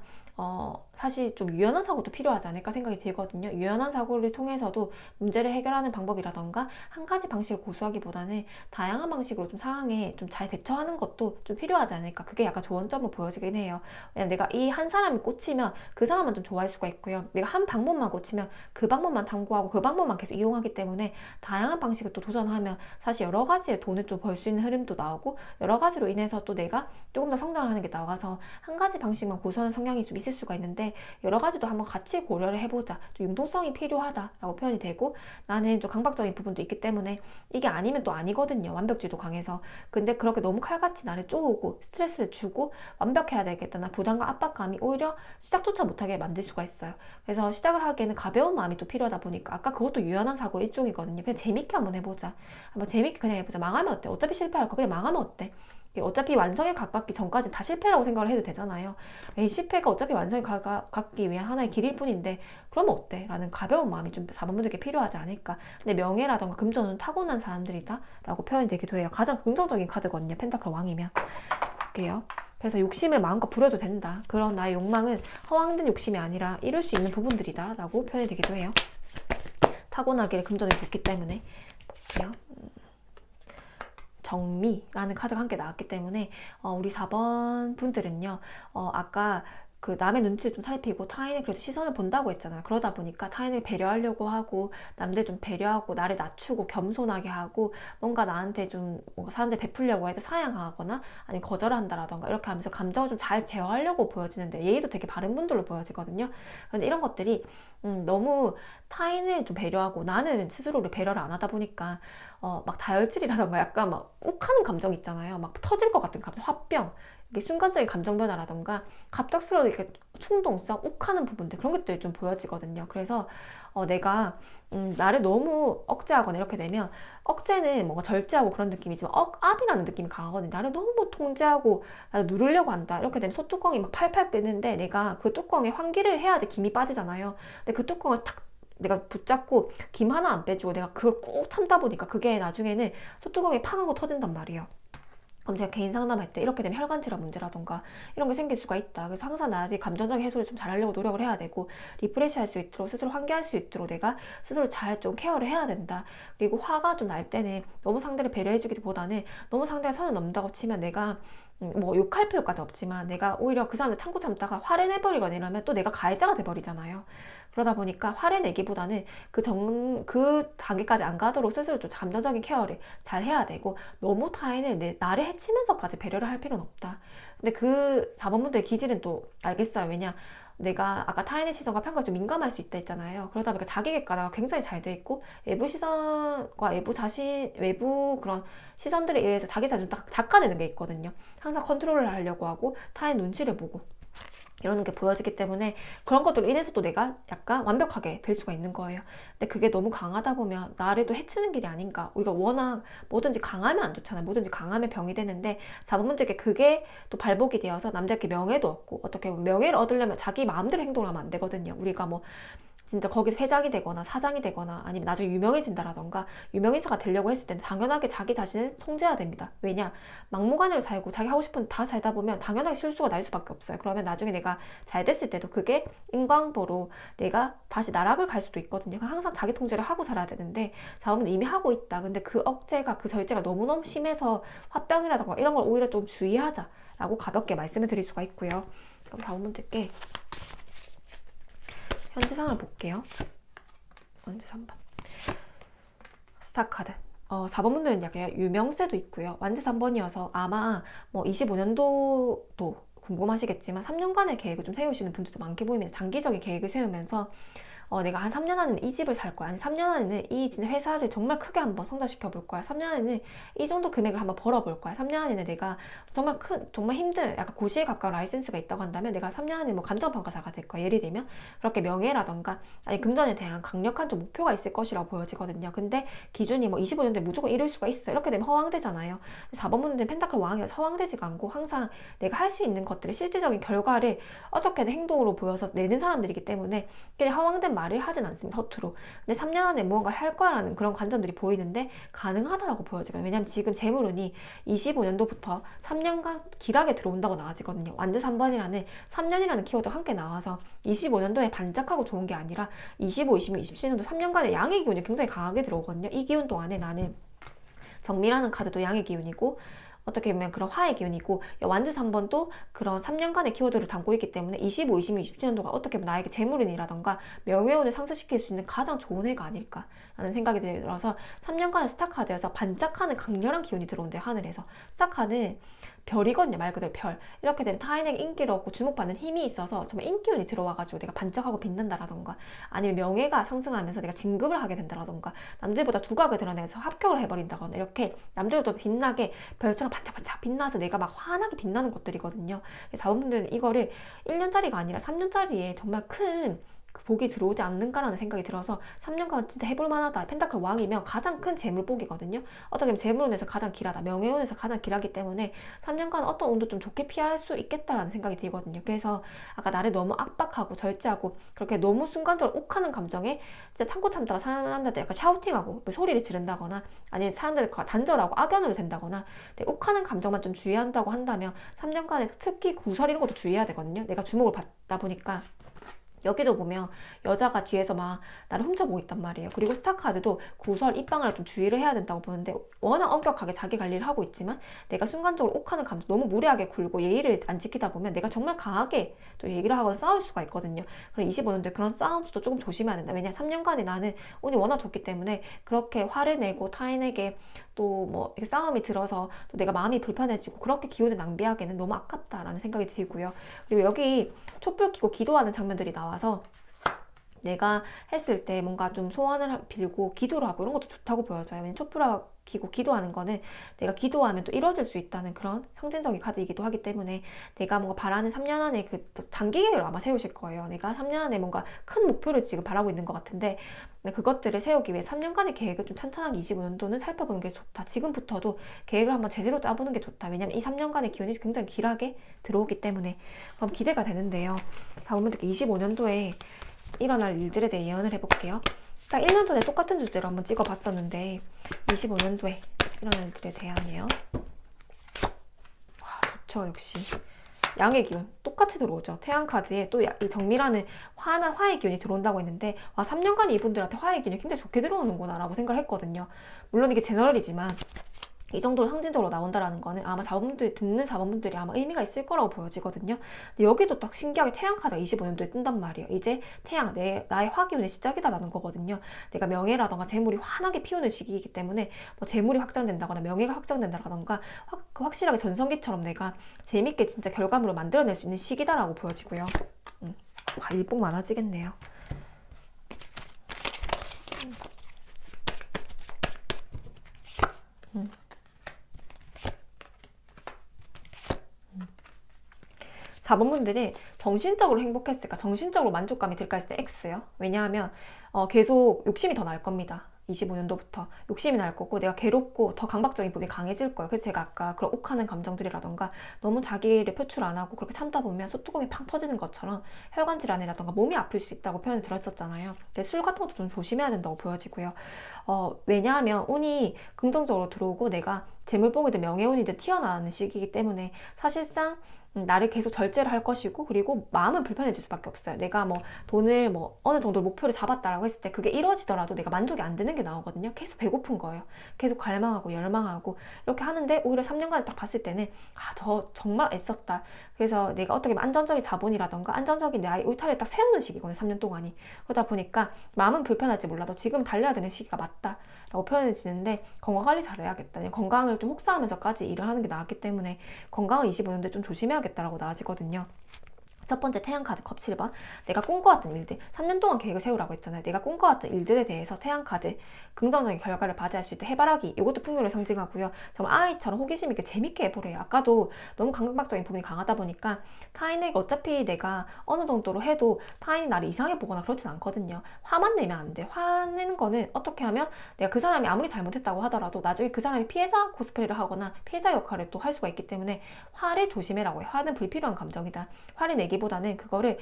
사실 좀 유연한 사고도 필요하지 않을까 생각이 들거든요. 유연한 사고를 통해서도 문제를 해결하는 방법이라던가 한 가지 방식을 고수하기보다는 다양한 방식으로 좀 상황에 좀 잘 대처하는 것도 좀 필요하지 않을까. 그게 약간 조언점으로 보여지긴 해요. 왜냐면 내가 이 한 사람이 꽂히면 그 사람만 좀 좋아할 수가 있고요. 내가 한 방법만 꽂히면 그 방법만 탐구하고 그 방법만 계속 이용하기 때문에 다양한 방식을 또 도전하면 사실 여러 가지의 돈을 좀 벌 수 있는 흐름도 나오고 여러 가지로 인해서 또 내가 조금 더 성장을 하는 게 나와서 한 가지 방식만 고수하는 성향이 좀 있을 수가 있는데 여러 가지도 한번 같이 고려를 해보자. 좀 융통성이 필요하다라고 표현이 되고 나는 좀 강박적인 부분도 있기 때문에 이게 아니면 또 아니거든요. 완벽주의도 강해서. 근데 그렇게 너무 칼같이 나를 쪼우고 스트레스를 주고 완벽해야 되겠다는 부담과 압박감이 오히려 시작조차 못하게 만들 수가 있어요. 그래서 시작을 하기에는 가벼운 마음이 또 필요하다 보니까 아까 그것도 유연한 사고 일종이거든요. 그냥 재밌게 한번 해보자. 한번 재밌게 그냥 해보자. 망하면 어때? 어차피 실패할 거 그냥 망하면 어때? 어차피 완성에 가깝기 전까지 다 실패라고 생각을 해도 되잖아요. 이 실패가 어차피 완성에 가깝기 위한 하나의 길일 뿐인데 그러면 어때? 라는 가벼운 마음이 좀 4번분들께 필요하지 않을까. 근데 명예라던가 금전은 타고난 사람들이다 라고 표현이 되기도 해요. 가장 긍정적인 카드거든요. 펜타클 왕이면. 볼게요. 그래서 욕심을 마음껏 부려도 된다. 그런 나의 욕망은 허황된 욕심이 아니라 이룰 수 있는 부분들이다 라고 표현이 되기도 해요. 타고나기를 금전에 줬기 때문에. 볼게요. 정미라는 카드가 함께 나왔기 때문에 우리 4번 분들은요 아까 그 남의 눈치를 좀 살피고 타인의 그래도 시선을 본다고 했잖아요. 그러다 보니까 타인을 배려하려고 하고 남들 좀 배려하고 나를 낮추고 겸손하게 하고 뭔가 나한테 좀 뭔가 사람들 베풀려고 해도 사양하거나 아니 거절한다라던가 이렇게 하면서 감정을 좀 잘 제어하려고 보여지는데 예의도 되게 바른 분들로 보여지거든요. 그런데 이런 것들이 너무 타인을 좀 배려하고 나는 스스로를 배려를 안 하다 보니까 막 다혈질이라던가 약간 막 욱하는 감정 있잖아요. 막 터질 것 같은 감정, 화병, 이게 순간적인 감정 변화라던가 갑작스러운 이렇게 충동성, 욱하는 부분들 그런 것들이 좀 보여지거든요. 그래서 내가 나를 너무 억제하거나 이렇게 되면 억제는 뭔가 절제하고 그런 느낌이지만 억압이라는 느낌이 강하거든요. 나를 너무 통제하고 나를 누르려고 한다. 이렇게 되면 소뚜껑이 막 팔팔 끓는데 내가 그 뚜껑에 환기를 해야지 김이 빠지잖아요. 근데 그 뚜껑을 탁 내가 붙잡고 김 하나 안 빼주고 내가 그걸 꾹 참다 보니까 그게 나중에는 소뚜껑이 팡 하고 터진단 말이에요. 그럼 제가 개인 상담할 때 이렇게 되면 혈관 질환 문제라던가 이런 게 생길 수가 있다. 그래서 항상 나를 감정적 해소를 좀 잘하려고 노력을 해야 되고 리프레시 할 수 있도록 스스로 환기할 수 있도록 내가 스스로 잘 좀 케어를 해야 된다. 그리고 화가 좀 날 때는 너무 상대를 배려해주기보다는 너무 상대가 선을 넘는다고 치면 내가 뭐 욕할 필요까지 없지만 내가 오히려 그 사람을 참고 참다가 화를 내버리거나 이러면 또 내가 가해자가 돼버리잖아요. 그러다 보니까 화를 내기보다는 그 단계까지 안 가도록 스스로 좀 감정적인 케어를 잘 해야 되고 너무 타인을 나를 해치면서까지 배려를 할 필요는 없다. 근데 그 4번분들의 기질은 또 알겠어요. 왜냐 내가 아까 타인의 시선과 평가에 좀 민감할 수 있다 했잖아요. 그러다 보니까 자기 객관화가 굉장히 잘 돼 있고 외부 시선과 외부 그런 시선들에 의해서 자기 자신을 딱 닦아내는 게 있거든요. 항상 컨트롤을 하려고 하고 타인 눈치를 보고 이러는 게 보여지기 때문에 그런 것들로 인해서 또 내가 약간 완벽하게 될 수가 있는 거예요. 근데 그게 너무 강하다 보면 나를 또 해치는 길이 아닌가. 우리가 워낙 뭐든지 강하면 안 좋잖아요. 뭐든지 강하면 병이 되는데 자본분들께 그게 또 발복이 되어서 남들께 명예도 얻고 어떻게 보면 명예를 얻으려면 자기 마음대로 행동을 하면 안 되거든요. 우리가 뭐 진짜 거기서 회장이 되거나 사장이 되거나 아니면 나중에 유명해진다라던가 유명인사가 되려고 했을 때는 당연하게 자기 자신을 통제해야 됩니다. 왜냐? 막무가내로 살고 자기 하고 싶은 다 살다 보면 당연하게 실수가 날 수밖에 없어요. 그러면 나중에 내가 잘 됐을 때도 그게 인광보로 내가 다시 나락을 갈 수도 있거든요. 항상 자기 통제를 하고 살아야 되는데 자본은 이미 하고 있다. 근데 그 억제가 그 절제가 너무너무 심해서 화병이라던가 이런 걸 오히려 좀 주의하자라고 가볍게 말씀을 드릴 수가 있고요. 그럼 자본분들께 현재 상황을 볼게요. 현재 3번. 스타카드. 4번분들은 약간 유명세도 있고요. 완제 3번이어서 아마 뭐 25년도도 궁금하시겠지만 3년간의 계획을 좀 세우시는 분들도 많게 보이면 장기적인 계획을 세우면서 내가 한 3년 안에는 이 집을 살 거야. 아니 3년 안에는 이 진짜 회사를 정말 크게 한번 성장시켜 볼 거야. 3년 안에는 이 정도 금액을 한번 벌어 볼 거야. 3년 안에는 내가 정말 힘든 약간 고시에 가까운 라이센스가 있다고 한다면 내가 3년 안에 뭐 감정평가사가 될 거야. 예를 들면 그렇게 명예라던가 아니 금전에 대한 강력한 좀 목표가 있을 것이라고 보여지거든요. 근데 기준이 뭐 25년대 무조건 이룰 수가 있어. 이렇게 되면 허황되잖아요. 4번분들은 펜타클 왕이어서 허황되지가 않고 항상 내가 할 수 있는 것들을 실질적인 결과를 어떻게든 행동으로 보여서 내는 사람들이기 때문에 그냥 허황된 말을 하진 않습니다. 허투루. 근데 3년 안에 무언가 할 거라는 그런 관점들이 보이는데 가능하다라고 보여지거든요. 왜냐면 지금 재물운이 25년도부터 3년간 길하게 들어온다고 나와지거든요. 완전 3번이라는 3년이라는 키워드가 함께 나와서 25년도에 반짝하고 좋은 게 아니라 25, 26, 27년도 3년간의 양의 기운이 굉장히 강하게 들어오거든요. 이 기운 동안에 나는 정미라는 카드도 양의 기운이고 어떻게 보면 그런 화의 기운이고 완즈 3번도 그런 3년간의 키워드를 담고 있기 때문에 25, 26, 27년도가 어떻게 보면 나에게 재물운이라던가 명예운을 상승시킬 수 있는 가장 좋은 해가 아닐까라는 생각이 들어서 3년간의 스타카드여서 반짝하는 강렬한 기운이 들어온대요. 하늘에서. 스타카드는 별이거든요. 말 그대로 별. 이렇게 되면 타인에게 인기를 얻고 주목받는 힘이 있어서 정말 인기운이 들어와가지고 내가 반짝하고 빛난다라던가 아니면 명예가 상승하면서 내가 진급을 하게 된다라던가 남들보다 두각을 드러내서 합격을 해버린다거나 이렇게 남들보다 빛나게 별처럼 반짝반짝 빛나서 내가 막 환하게 빛나는 것들이거든요. 자본분들은 이거를 1년짜리가 아니라 3년짜리에 정말 큰 복이 들어오지 않는가라는 생각이 들어서 3년간 진짜 해볼 만하다. 펜타클 왕이면 가장 큰 재물복이거든요. 어떻게 보면 재물운에서 가장 길하다. 명예운에서 가장 길하기 때문에 3년간 어떤 운도 좀 좋게 피할 수 있겠다라는 생각이 들거든요. 그래서 아까 나를 너무 압박하고 절제하고 그렇게 너무 순간적으로 욱하는 감정에 진짜 참고 참다가 사람들한테 약간 샤우팅하고 소리를 지른다거나 아니면 사람들과 단절하고 악연으로 된다거나 욱하는 감정만 좀 주의한다고 한다면 3년간에 특히 구설 이런 것도 주의해야 되거든요. 내가 주목을 받다 보니까 여기도 보면 여자가 뒤에서 막 나를 훔쳐보고 있단 말이에요. 그리고 스타카드도 구설, 입방을 좀 주의를 해야 된다고 보는데 워낙 엄격하게 자기 관리를 하고 있지만 내가 순간적으로 욱하는 감정 너무 무리하게 굴고 예의를 안 지키다 보면 내가 정말 강하게 또 얘기를 하거나 싸울 수가 있거든요. 그럼 25년도에 그런 싸움도 조금 조심해야 된다. 왜냐 3년간에 나는 운이 워낙 좋기 때문에 그렇게 화를 내고 타인에게 또 뭐 싸움이 들어서 또 내가 마음이 불편해지고 그렇게 기운을 낭비하기에는 너무 아깝다라는 생각이 들고요. 그리고 여기 촛불 켜고 기도하는 장면들이 나와서 내가 했을 때 뭔가 좀 소원을 빌고 기도를 하고 이런 것도 좋다고 보여져요. 왜냐면 촛불 켜고 기도하는 거는 내가 기도하면 또 이뤄질 수 있다는 그런 상징적인 카드이기도 하기 때문에 내가 뭔가 바라는 3년 안에 그 장기 계획을 아마 세우실 거예요. 내가 3년 안에 뭔가 큰 목표를 지금 바라고 있는 것 같은데 그것들을 세우기 위해 3년간의 계획을 좀 찬찬하게 25년도는 살펴보는 게 좋다. 지금부터도 계획을 한번 제대로 짜보는 게 좋다. 왜냐면 이 3년간의 기운이 굉장히 길하게 들어오기 때문에 그럼 기대가 되는데요. 자본분들께 25년도에 일어날 일들에 대해 예언을 해볼게요. 딱 1년 전에 똑같은 주제로 한번 찍어봤었는데 25년도에 일어날 일들에 대하네요. 와, 좋죠. 역시 양의 기운 똑같이 들어오죠. 태양 카드에 또 이 정미라는 화의 기운이 들어온다고 했는데 와 3년간 이분들한테 화의 기운이 굉장히 좋게 들어오는구나 라고 생각을 했거든요. 물론 이게 제너럴이지만 이 정도로 상징적으로 나온다라는 거는 아마 4번분들이 듣는 4번분들이 아마 의미가 있을 거라고 보여지거든요. 근데 여기도 딱 신기하게 태양 카드가 25년도에 뜬단 말이에요. 이제 태양, 나의 화기운의 시작이다라는 거거든요. 내가 명예라던가 재물이 환하게 피우는 시기이기 때문에 뭐 재물이 확장된다거나 명예가 확장된다라던가 확실하게 전성기처럼 내가 재밌게 진짜 결과물을 만들어낼 수 있는 시기다라고 보여지고요. 일복 많아지겠네요. 음. 4번분들이 정신적으로 행복했을까? 정신적으로 만족감이 들까 했을 때 X요. 왜냐하면 계속 욕심이 더 날 겁니다. 25년도부터 욕심이 날 거고 내가 괴롭고 더 강박적인 부분이 강해질 거예요. 그래서 제가 아까 그런 욱하는 감정들이라던가 너무 자기를 표출 안 하고 그렇게 참다 보면 소뚜껑이 팡 터지는 것처럼 혈관 질환이라던가 몸이 아플 수 있다고 표현을 들었었잖아요. 근데 술 같은 것도 좀 조심해야 된다고 보여지고요. 왜냐하면 운이 긍정적으로 들어오고 내가 재물봉이든 명예운이든 튀어나오는 시기이기 때문에 사실상 나를 계속 절제를 할 것이고 그리고 마음은 불편해질 수밖에 없어요. 내가 뭐 돈을 뭐 어느 정도 목표를 잡았다라고 했을 때 그게 이루어지더라도 내가 만족이 안 되는 게 나오거든요. 계속 배고픈 거예요. 계속 갈망하고 열망하고 이렇게 하는데 오히려 3년간 딱 봤을 때는 저 정말 애썼다. 그래서 내가 어떻게 보면 안정적인 자본이라던가 안정적인 나의 울타리를 딱 세우는 시기거든요. 3년 동안이. 그러다 보니까 마음은 불편할지 몰라도 지금 달려야 되는 시기가 맞다. 라고 표현해지는데 건강관리 잘해야겠다. 건강을 좀 혹사하면서까지 일을 하는 게 나았기 때문에 건강은 25년도에 좀 조심해야겠다라고 나아지거든요. 첫 번째 태양카드 컵 7번 내가 꿈꿔왔던 일들 3년 동안 계획을 세우라고 했잖아요. 내가 꿈꿔왔던 일들에 대해서 태양카드 긍정적인 결과를 맞이할 수 있다. 해바라기 이것도 풍요를 상징하고요. 정말 아이처럼 호기심 있게 재밌게 해보래요. 아까도 너무 강박적인 부분이 강하다 보니까 타인에게 어차피 내가 어느 정도로 해도 타인이 나를 이상해 보거나 그렇진 않거든요. 화만 내면 안 돼. 화내는 거는 어떻게 하면 내가 그 사람이 아무리 잘못했다고 하더라도 나중에 그 사람이 피해자 코스프레를 하거나 피해자 역할을 또 할 수가 있기 때문에 화를 조심해라고 해요. 화는 불필요한 감정이다. 화를 내기보다는 그거를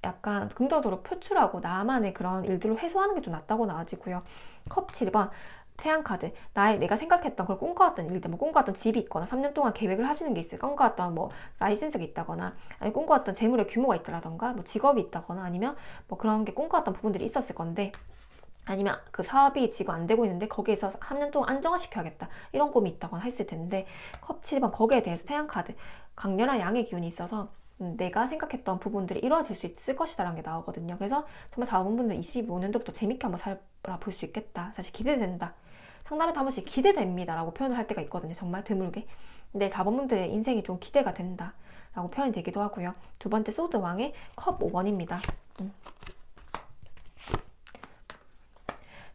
약간 긍정적으로 표출하고 나만의 그런 일들로 해소하는 게 좀 낫다고 나아지고요. 컵 7번 태양카드 내가 생각했던 그걸 꿈꿔왔던 일들 뭐 꿈꿔왔던 집이 있거나 3년 동안 계획을 하시는 게 있어요. 꿈꿔왔던 뭐 라이센스가 있다거나 아니면 꿈꿔왔던 재물의 규모가 있다라던가 뭐 직업이 있다거나 아니면 뭐 그런 게 꿈꿔왔던 부분들이 있었을 건데 아니면 그 사업이 지금 안 되고 있는데 거기에서 3년 동안 안정화시켜야겠다 이런 꿈이 있다거나 했을 텐데 컵 7번 거기에 대해서 태양카드 강렬한 양의 기운이 있어서 내가 생각했던 부분들이 이루어질 수 있을 것이다 라는 게 나오거든요. 그래서 정말 4번분들 25년도부터 재밌게 한번 살아볼 수 있겠다. 사실 기대된다. 상담에 한 번씩 기대됩니다 라고 표현을 할 때가 있거든요. 정말 드물게. 근데 4번분들의 인생이 좀 기대가 된다 라고 표현이 되기도 하고요. 두 번째 소드왕의 컵 5번입니다.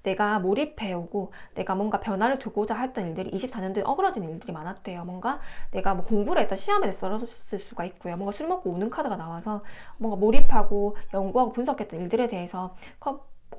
내가 몰입해오고 내가 뭔가 변화를 두고자 했던 일들이 24년도에 어그러지는 일들이 많았대요. 뭔가 내가 뭐 공부를 했던 시험에 썰었을 수가 있고요. 뭔가 술 먹고 우는 카드가 나와서 뭔가 몰입하고 연구하고 분석했던 일들에 대해서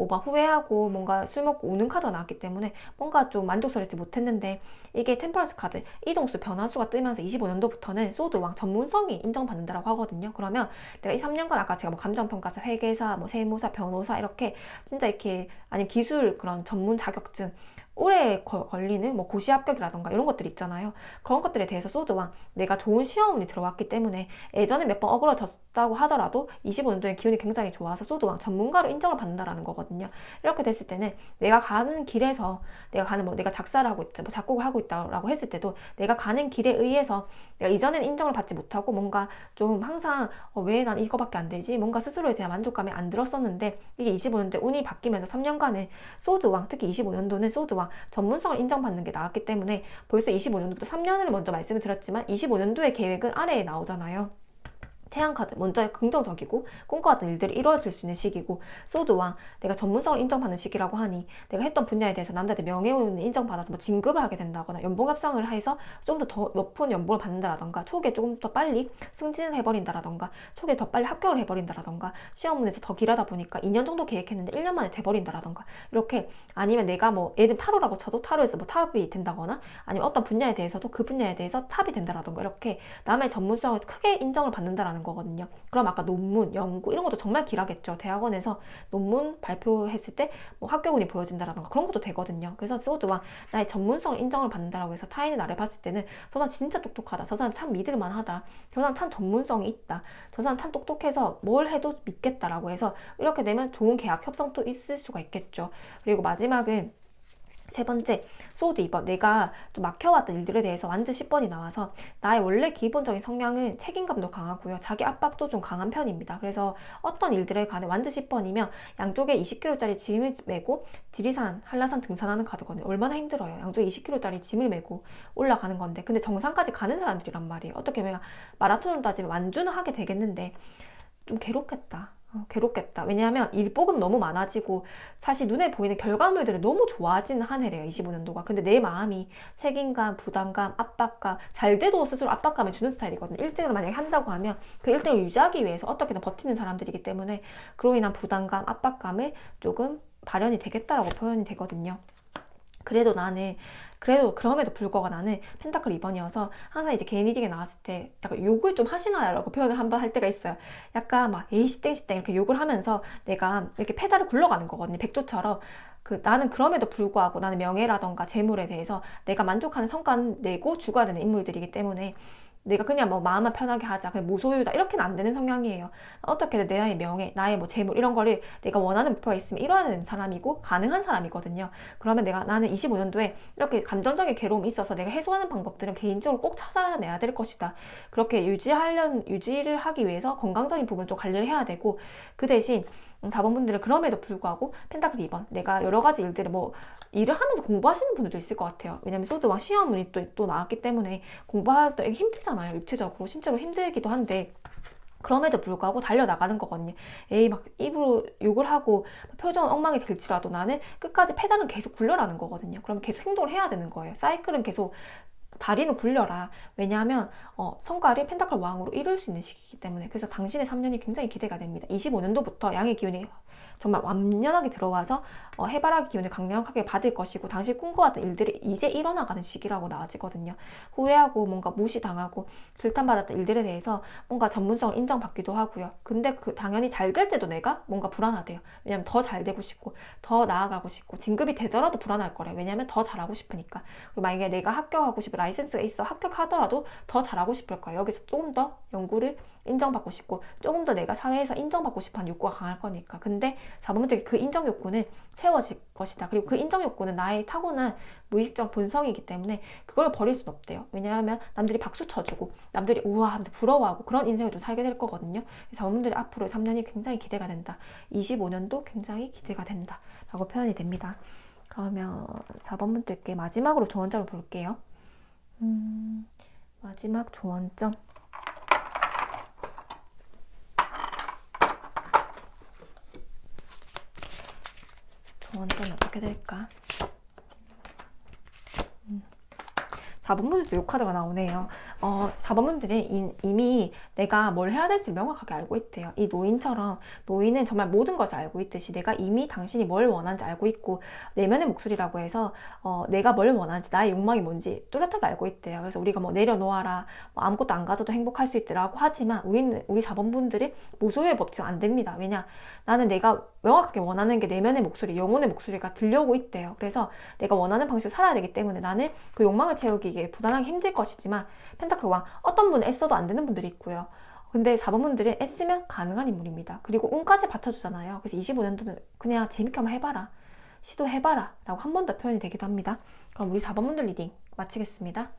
오바 후회하고 뭔가 술 먹고 우는 카드가 나왔기 때문에 뭔가 좀 만족스럽지 못했는데 이게 템퍼런스 카드 이동수 변화수가 뜨면서 25년도부터는 소드왕 전문성이 인정받는다라고 하거든요. 그러면 내가 이 3년간 아까 제가 뭐 감정평가사, 회계사, 뭐 세무사, 변호사 이렇게 진짜 이렇게 아니면 기술 그런 전문 자격증 오래 걸리는 뭐 고시 합격이라던가 이런 것들 있잖아요. 그런 것들에 대해서 소드왕, 내가 좋은 시험운이 들어왔기 때문에 예전에 몇 번 어그러졌다고 하더라도 25년도에 기운이 굉장히 좋아서 소드왕 전문가로 인정을 받는다라는 거거든요. 이렇게 됐을 때는 내가 가는 길에서 내가 가는 뭐 내가 작사를 하고 있다, 뭐 작곡을 하고 있다라고 했을 때도 내가 가는 길에 의해서 내가 이전에는 인정을 받지 못하고 뭔가 좀 항상 왜 난 이거밖에 안 되지? 뭔가 스스로에 대한 만족감이 안 들었었는데 이게 25년도에 운이 바뀌면서 3년간은 소드왕, 특히 25년도는 소드왕 전문성을 인정받는 게 나왔기 때문에 벌써 25년도부터 3년을 먼저 말씀을 드렸지만 25년도의 계획은 아래에 나오잖아요. 태양카드 먼저 긍정적이고 꿈꿔왔던 일들이 이루어질 수 있는 시기고, 소드왕 내가 전문성을 인정받는 시기라고 하니 내가 했던 분야에 대해서 남들한테 명예운을 인정받아서 뭐 진급을 하게 된다거나 연봉 협상을 해서 좀 더 높은 연봉을 받는다라던가 초기에 조금 더 빨리 승진을 해버린다라던가 초기에 더 빨리 합격을 해버린다라던가 시험문에서 더 길하다 보니까 2년 정도 계획했는데 1년 만에 돼버린다라던가 이렇게, 아니면 내가 뭐 예를 들면 타로라고 쳐도 타로에서 뭐 탑이 된다거나 아니면 어떤 분야에 대해서도 그 분야에 대해서 탑이 된다라던가 이렇게 남의 전문성을 크게 인정을 받는다라는 거거든요. 그럼 아까 논문, 연구 이런 것도 정말 길하겠죠. 대학원에서 논문 발표했을 때 뭐 합격운이 보여진다라던가 그런 것도 되거든요. 그래서 소드왕 나의 전문성을 인정을 받는다라고 해서 타인이 나를 봤을 때는 저 사람 진짜 똑똑하다, 저 사람 참 믿을만하다, 저 사람 참 전문성이 있다, 저 사람 참 똑똑해서 뭘 해도 믿겠다라고 해서 이렇게 되면 좋은 계약 협상도 있을 수가 있겠죠. 그리고 마지막은 세 번째, 소드 2번. 내가 좀 막혀왔던 일들에 대해서 완전 10번이 나와서 나의 원래 기본적인 성향은 책임감도 강하고요. 자기 압박도 좀 강한 편입니다. 그래서 어떤 일들에 관해 완전 10번이면 양쪽에 20kg짜리 짐을 메고 지리산, 한라산 등산하는 카드거든요. 얼마나 힘들어요. 양쪽에 20kg짜리 짐을 메고 올라가는 건데. 근데 정상까지 가는 사람들이란 말이에요. 어떻게 보면 마라톤을 따지면 완주는 하게 되겠는데 좀 괴롭겠다. 괴롭겠다. 왜냐하면 일복은 너무 많아지고 사실 눈에 보이는 결과물들이 너무 좋아지는 한 해래요, 25년도가. 근데 내 마음이 책임감, 부담감, 압박감, 잘 돼도 스스로 압박감을 주는 스타일이거든요. 1등을 만약에 한다고 하면 그 1등을 유지하기 위해서 어떻게든 버티는 사람들이기 때문에 그로 인한 부담감, 압박감을 조금 발현이 되겠다라고 표현이 되거든요. 그래도 그럼에도 불구하고 나는 펜타클 2번이어서 항상 이제 개인 리딩에 나왔을 때 약간 욕을 좀 하시나요? 라고 표현을 한번 할 때가 있어요. 약간 막 에이씨 땡씨 땡 이렇게 욕을 하면서 내가 이렇게 페달을 굴러가는 거거든요. 백조처럼. 나는 그럼에도 불구하고 나는 명예라던가 재물에 대해서 내가 만족하는 성과는 내고 죽어야 되는 인물들이기 때문에 내가 그냥 뭐 마음만 편하게 하자, 그냥 무소유다 이렇게는 안 되는 성향이에요. 어떻게든 나의 명예, 나의 뭐 재물 이런 거를 내가 원하는 목표가 있으면 이뤄야 되는 사람이고 가능한 사람이거든요. 그러면 나는 25년도에 이렇게 감정적인 괴로움이 있어서 내가 해소하는 방법들은 개인적으로 꼭 찾아내야 될 것이다. 그렇게 유지를 하기 위해서 건강적인 부분 좀 관리를 해야 되고, 그 대신 4번 분들은 그럼에도 불구하고 펜타클 2번, 내가 여러 가지 일들을 뭐 일을 하면서 공부하시는 분들도 있을 것 같아요. 왜냐면 소드와 시험운이 또 나왔기 때문에 공부할 때 힘들잖아요. 육체적으로 신체로 힘들기도 한데 그럼에도 불구하고 달려나가는 거거든요. 에이 막 입으로 욕을 하고 표정은 엉망이 될지라도 나는 끝까지 페달은 계속 굴려라는 거거든요. 그럼 계속 행동을 해야 되는 거예요. 사이클은 계속 다리는 굴려라. 왜냐하면 성과를 펜타클 왕으로 이룰 수 있는 시기이기 때문에. 그래서 당신의 3년이 굉장히 기대가 됩니다. 25년도부터 양의 기운이 정말 완연하게 들어와서 해바라기 기운을 강력하게 받을 것이고, 당시 꿈꿔왔던 일들이 이제 일어나가는 시기라고 나아지거든요. 후회하고 뭔가 무시당하고 질탄받았던 일들에 대해서 뭔가 전문성을 인정받기도 하고요. 근데 당연히 잘 될 때도 내가 뭔가 불안하대요. 왜냐면 더 잘 되고 싶고 더 나아가고 싶고 진급이 되더라도 불안할 거래요. 왜냐면 더 잘하고 싶으니까. 그리고 만약에 내가 합격하고 싶은 라이센스가 있어 합격하더라도 더 잘하고 싶을 거예요. 여기서 조금 더 연구를 인정받고 싶고 조금 더 내가 사회에서 인정받고 싶어하는 욕구가 강할 거니까. 근데 4번부터 그 인정 욕구는 채워질 것이다. 그리고 그 인정 욕구는 나의 타고난 무의식적 본성이기 때문에 그걸 버릴 수는 없대요. 왜냐하면 남들이 박수 쳐주고 남들이 우와 하면서 부러워하고 그런 인생을 좀 살게 될 거거든요. 4번분들이 앞으로 3년이 굉장히 기대가 된다. 25년도 굉장히 기대가 된다 라고 표현이 됩니다. 그러면 4번분들께 마지막으로 조언점을 볼게요. 마지막 조언점. 조언점이 어떻게 될까? 4번분들도 요 카드가 나오네요. 4번분들은 이미 내가 뭘 해야 될지 명확하게 알고 있대요. 이 노인처럼 노인은 정말 모든 것을 알고 있듯이 내가 이미 당신이 뭘 원하는지 알고 있고 내면의 목소리라고 해서 내가 뭘 원하는지 나의 욕망이 뭔지 뚜렷하게 알고 있대요. 그래서 우리가 뭐 내려놓아라 뭐 아무것도 안 가져도 행복할 수 있더라고 하지만 우리 4번분들이 무소유의 법칙 안 됩니다. 왜냐? 나는 내가 명확하게 원하는 게 내면의 목소리, 영혼의 목소리가 들려오고 있대요. 그래서 내가 원하는 방식으로 살아야 되기 때문에 나는 그 욕망을 채우기 이게 부단하게 힘들 것이지만 펜타클 왕 어떤 분은 애써도 안 되는 분들이 있고요. 근데 4번분들은 애쓰면 가능한 인물입니다. 그리고 운까지 받쳐주잖아요. 그래서 25년도는 그냥 재밌게 한번 해봐라. 시도해봐라 라고 한 번 더 표현이 되기도 합니다. 그럼 우리 4번분들 리딩 마치겠습니다.